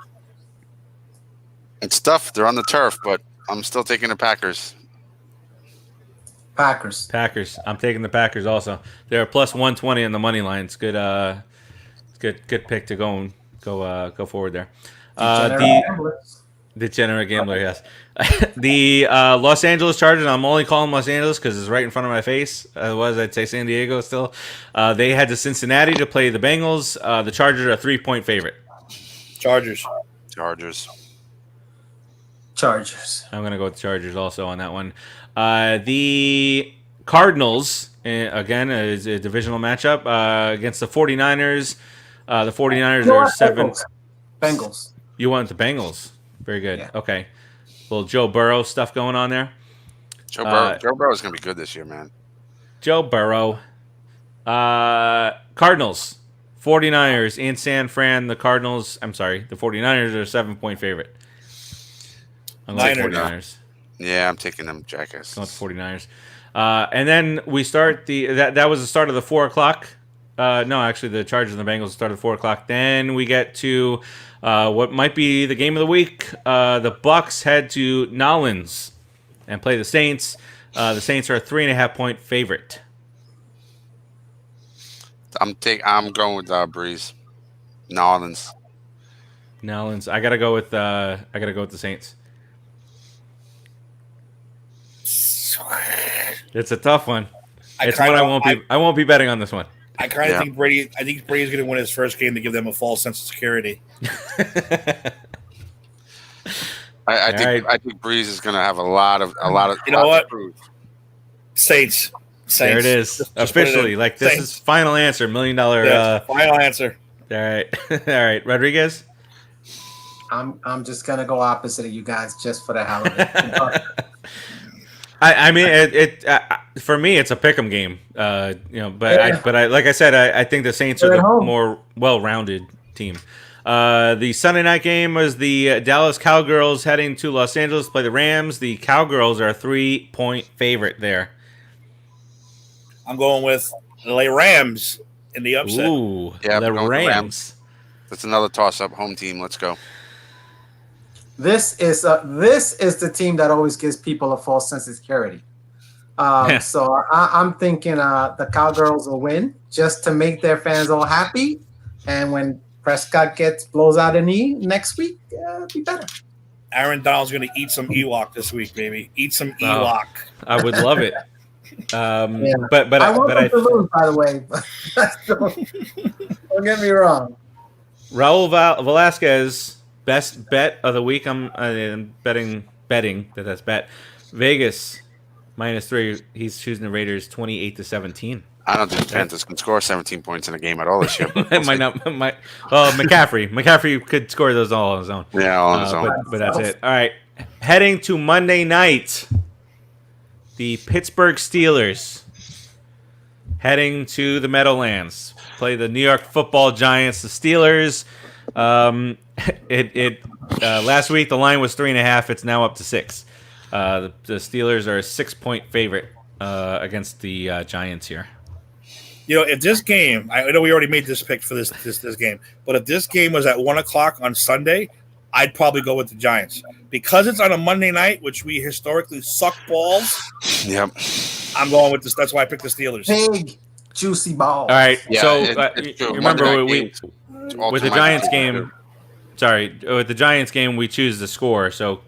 It's tough. They're on the turf, but I'm still taking the Packers. Packers. I'm taking the Packers also. They're plus 120 on the money line. It's good. Good pick to go forward there. Degenerate gambler, yes. The Los Angeles Chargers. I'm only calling Los Angeles because it's right in front of my face. Otherwise, I'd say San Diego still. They head to Cincinnati to play the Bengals. The Chargers are a 3-point favorite. Chargers. I'm going to go with the Chargers also on that one. The Cardinals, again, is a divisional matchup against the 49ers. The 49ers are 7. Bengals. You want the Bengals? Very good. Yeah. Okay. Little Joe Burrow stuff going on there. Joe Burrow is going to be good this year, man. Joe Burrow. Cardinals. 49ers in San Fran. The 49ers are a 7-point favorite. I'm going with 49ers. Yeah, I'm taking them, jackass. Going with 49ers. And then we start that was the start of the 4 o'clock. No, actually, the Chargers and the Bengals started at 4 o'clock. Then we get to what might be the game of the week. The Bucks head to Nolens and play the Saints. The Saints are a 3.5-point favorite. I'm going with Breeze. Nolens. I gotta go with the Saints. It's a tough one. I won't be betting on this one. I kind of think Brady. I think Brady's going to win his first game to give them a false sense of security. I think Breeze is going to have a lot of. You know what? Saints. There it is. Just officially, like this Saints. Is final answer. $1 million. Final answer. All right, all right, Rodriguez. I'm just gonna go opposite of you guys just for the hell of it. I mean, it for me, it's a pick'em game. But like I said, I think the Saints are the more well-rounded team. The Sunday night game was the Dallas Cowgirls heading to Los Angeles to play the Rams. The Cowgirls are a 3-point favorite there. I'm going with the Rams in the upset. Ooh, yeah, the Rams. That's another toss-up. Home team. Let's go. This is the team that always gives people a false sense of security. So I'm thinking the Cowgirls will win just to make their fans all happy. And when Prescott blows out a knee next week, it'll be better. Aaron Donald's going to eat some Ewok this week, baby. Eat some Ewok. I would love it. But I want them to lose, by the way. Don't get me wrong. Raul Velasquez, best bet of the week. I'm betting that's bet. Vegas -3. He's choosing the Raiders 28-17. I don't think the Panthers can score 17 points in a game at all this year. McCaffrey could score those all on his own. Yeah, all on his own. But that's it. All right, heading to Monday night. The Pittsburgh Steelers heading to the Meadowlands, play the New York Football Giants. The Steelers, last week the line was 3.5. It's now up to 6. The Steelers are a 6-point favorite against the Giants here. You know, if this game, I know we already made this pick for this game, but if this game was at 1 o'clock on Sunday, I'd probably go with the Giants. Because it's on a Monday night, which we historically suck balls. Yep. I'm going with this. That's why I picked the Steelers. Big, juicy balls. All right. Yeah, so remember, with the Giants game. Sorry, with the Giants game, we choose the score. So,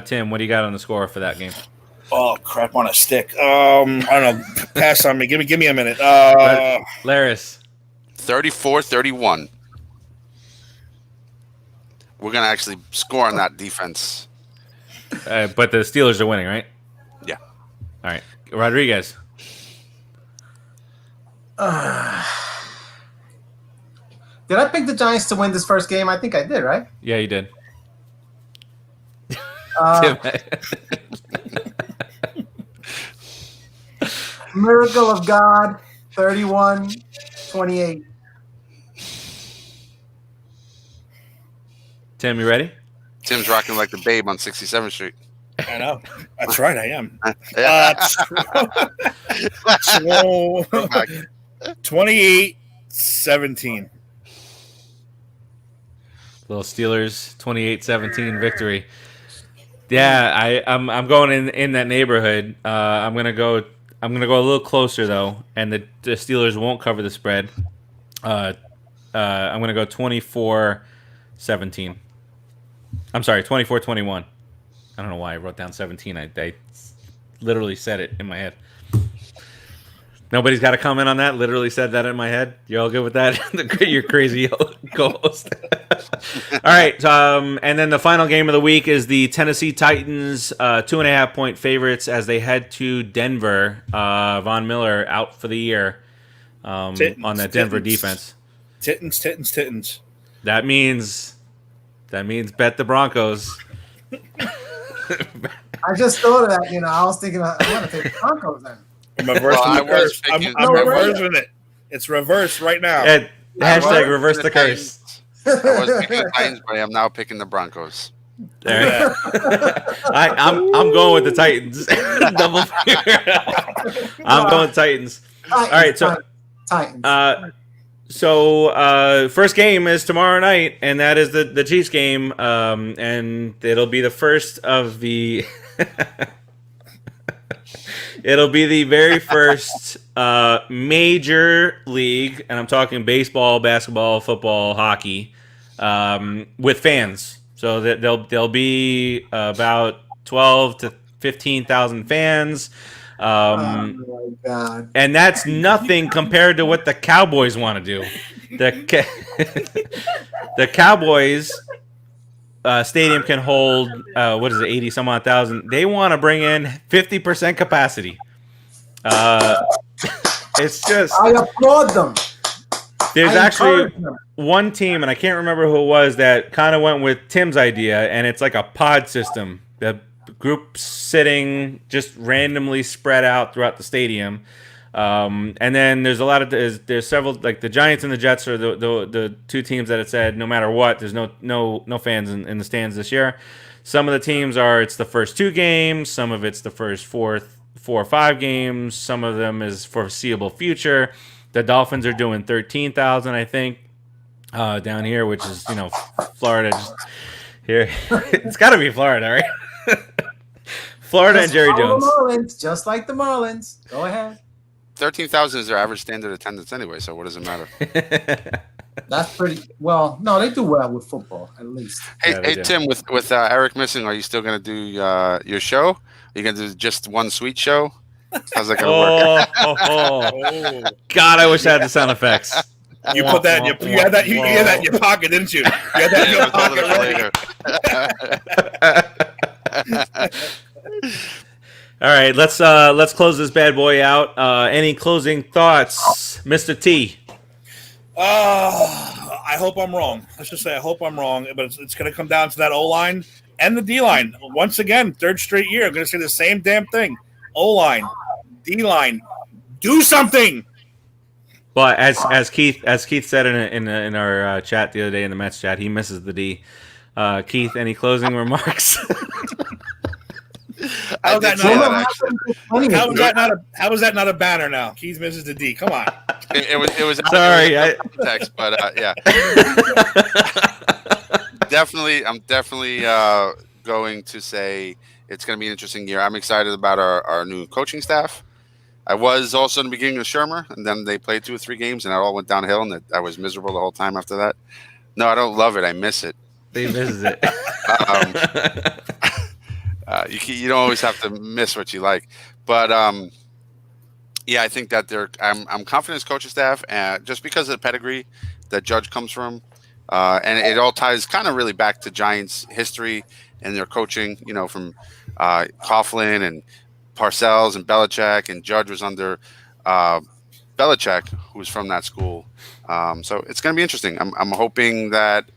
Tim, what do you got on the score for that game? Oh crap! On a stick. I don't know. Pass on me. Give me a minute. Laris. 34-31. We're gonna actually score on that defense. But the Steelers are winning, right? Yeah. All right, Rodriguez. Did I pick the Giants to win this first game? I think I did, right? Yeah, you did. Miracle of God, 31-28. Tim, you ready? Tim's rocking like the babe on 67th Street. I know. That's right. I am. Yeah. 28-17. Little Steelers 28-17 victory. Yeah, I'm going in that neighborhood. I'm gonna go a little closer though, and the Steelers won't cover the spread. I'm gonna go 24-17. I'm sorry, 24-21. I don't know why I wrote down 17. I literally said it in my head. Nobody's got a comment on that. Literally said that in my head. You all good with that? You're crazy co-host. All right. And then the final game of the week is the Tennessee Titans, 2.5-point favorites as they head to Denver. Von Miller out for the year on that Denver defense. Titans. I That means bet the Broncos. just thought of that. I was thinking I'm going to take the Broncos then. I'm reversing the curse. I'm reversing it. It's reversed right now. Yeah, hashtag reverse the curse. I was picking the Titans, but I am now picking the Broncos. There. I'm going with the Titans. Double. I'm going Titans. All right, so Titans. So first game is tomorrow night, and that is the Chiefs game, and it'll be the first of the. It'll be the very first major league, and I'm talking baseball, basketball, football, hockey, with fans. So that there'll be about 12 to 15,000 fans. Oh my God! And that's nothing compared to what the Cowboys want to do. The Cowboys stadium can hold 80 some odd thousand. They want to bring in 50% capacity. It's just I applaud them. there's I actually encourage them. one team, and I can't remember who it was, that kind of went with Tim's idea, and it's like a pod system. The group sitting just randomly spread out throughout the stadium. And then there's a lot of there's several, like the Giants and the Jets are the two teams that had said no matter what, there's no fans in the stands this year. Some of the teams it's the first two games, some of it's the first four or five games, some of them is foreseeable future. The Dolphins are doing 13,000, I think, down here, which is Florida. Just here, it's got to be Florida, right? Florida and Jerry Jones. The Marlins, just like the Marlins. Go ahead. 13,000 is their average standard attendance anyway, so what does it matter? That's pretty well. No, they do well with football, at least. Hey, Tim, with Eric missing, are you still going to do your show? Are you going to do just one sweet show? How's that going to work? Oh. God, I wish I had the sound effects. You put that in you had that in your pocket, didn't you? You had that in your pocket. All right, let's close this bad boy out. Any closing thoughts, Mr. T? I hope I'm wrong. Let's just say I hope I'm wrong, but it's going to come down to that O-line and the D-line. Once again, third straight year, I'm going to say the same damn thing. O-line, D-line, do something. Well, as Keith said in our chat the other day in the Mets chat, he misses the D. Keith, any closing remarks? How is that not a banner now? Keith misses the D. Come on. It was sorry. Text, but yeah. I'm definitely going to say it's going to be an interesting year. I'm excited about our new coaching staff. I was also in the beginning of Shermer, and then they played 2 or 3 games, and it all went downhill, and I was miserable the whole time after that. No, I don't love it. I miss it. He misses it. You don't always have to miss what you like, but yeah, I think that I'm confident in his coaching staff, just because of the pedigree that Judge comes from, and it all ties kind of really back to Giants history and their coaching. You know, from Coughlin and Parcells and Belichick, and Judge was under Belichick, who was from that school. So it's going to be interesting. I'm hoping that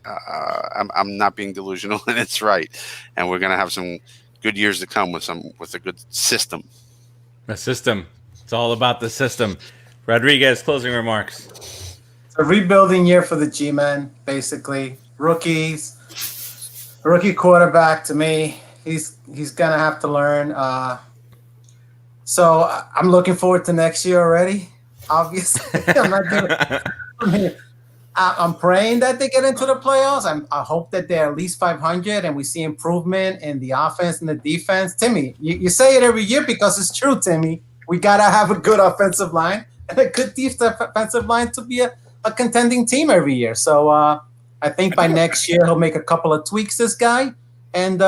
I'm not being delusional and it's right, and we're going to have some good years to come with a good system. The system. It's all about the system. Rodriguez, closing remarks. It's a rebuilding year for the G-men, basically. Rookie quarterback, to me, he's gonna have to learn. So I'm looking forward to next year already. Obviously, I'm praying that they get into the playoffs. I hope that they're at least 500 and we see improvement in the offense and the defense. Timmy, you say it every year because it's true, Timmy. We got to have a good offensive line and a good defensive line to be a contending team every year. So I think by next year he'll make a couple of tweaks, this guy, and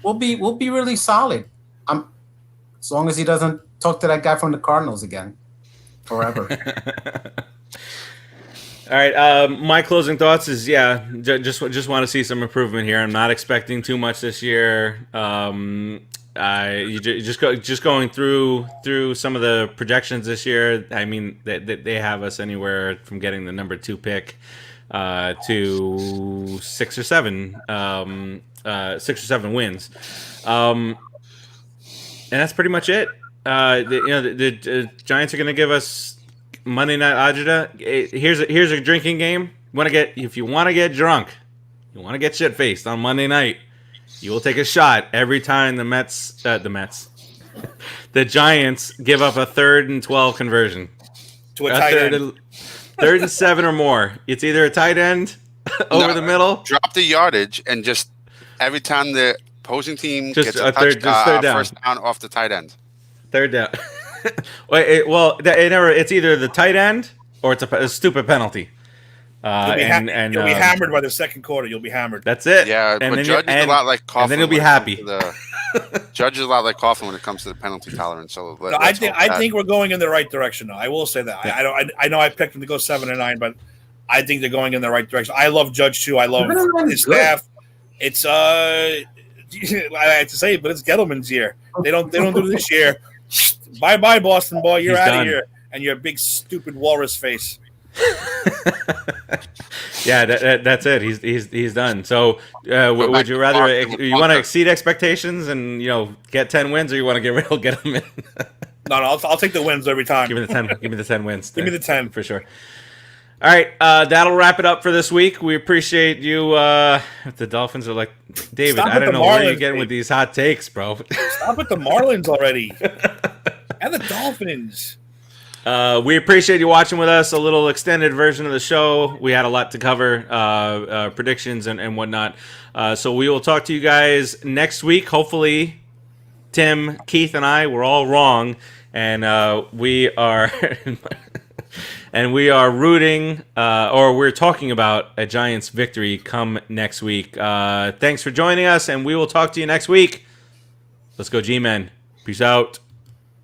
we'll be really solid. As long as he doesn't talk to that guy from the Cardinals again forever. All right, my closing thoughts is just want to see some improvement here. I'm not expecting too much this year. Just going through some of the projections this year. I mean, they have us anywhere from getting the number 2 pick to 6 or 7 wins, and that's pretty much it. The Giants are going to give us Monday Night Agita. Here's a drinking game. If you want to get drunk, you want to get shit faced on Monday night, you will take a shot every time the Giants give up a 3rd and 12 conversion to a tight end. 3rd and 7 or more. It's either a tight end over the middle. Drop the yardage and just every time the opposing team gets a third down. First down off the tight end. 3rd down. It's either the tight end or it's a stupid penalty. You'll be hammered by the second quarter. You'll be hammered. That's it. Yeah, but Judge is a lot like Coughlin. And then you'll be happy. Judge is a lot like Coughlin when it comes to the penalty tolerance. So I think we're going in the right direction. Though I will say that. Yeah. I know I picked them to go 7-9, but I think they're going in the right direction. I love Judge too. I love his staff. It's I have to say it, but it's Gettleman's year. They don't do it this year. Bye, Boston boy. You're out of here, and your big stupid walrus face. Yeah, that's it. He's done. So, would you rather you want to exceed expectations and get 10 wins, or you want to get them in? No, I'll take the wins every time. Give me the 10. Give me the 10 wins. Give me the 10 for sure. All right, that'll wrap it up for this week. We appreciate you. The Dolphins are like, David, I don't know where you're getting with these hot takes, bro. Stop with the Marlins already. And the Dolphins. We appreciate you watching with us. A little extended version of the show. We had a lot to cover, predictions and whatnot. So we will talk to you guys next week. Hopefully, Tim, Keith, and I were all wrong, and we are and we are rooting, or we're talking about a Giants victory come next week. Thanks for joining us, and we will talk to you next week. Let's go, G-Men. Peace out.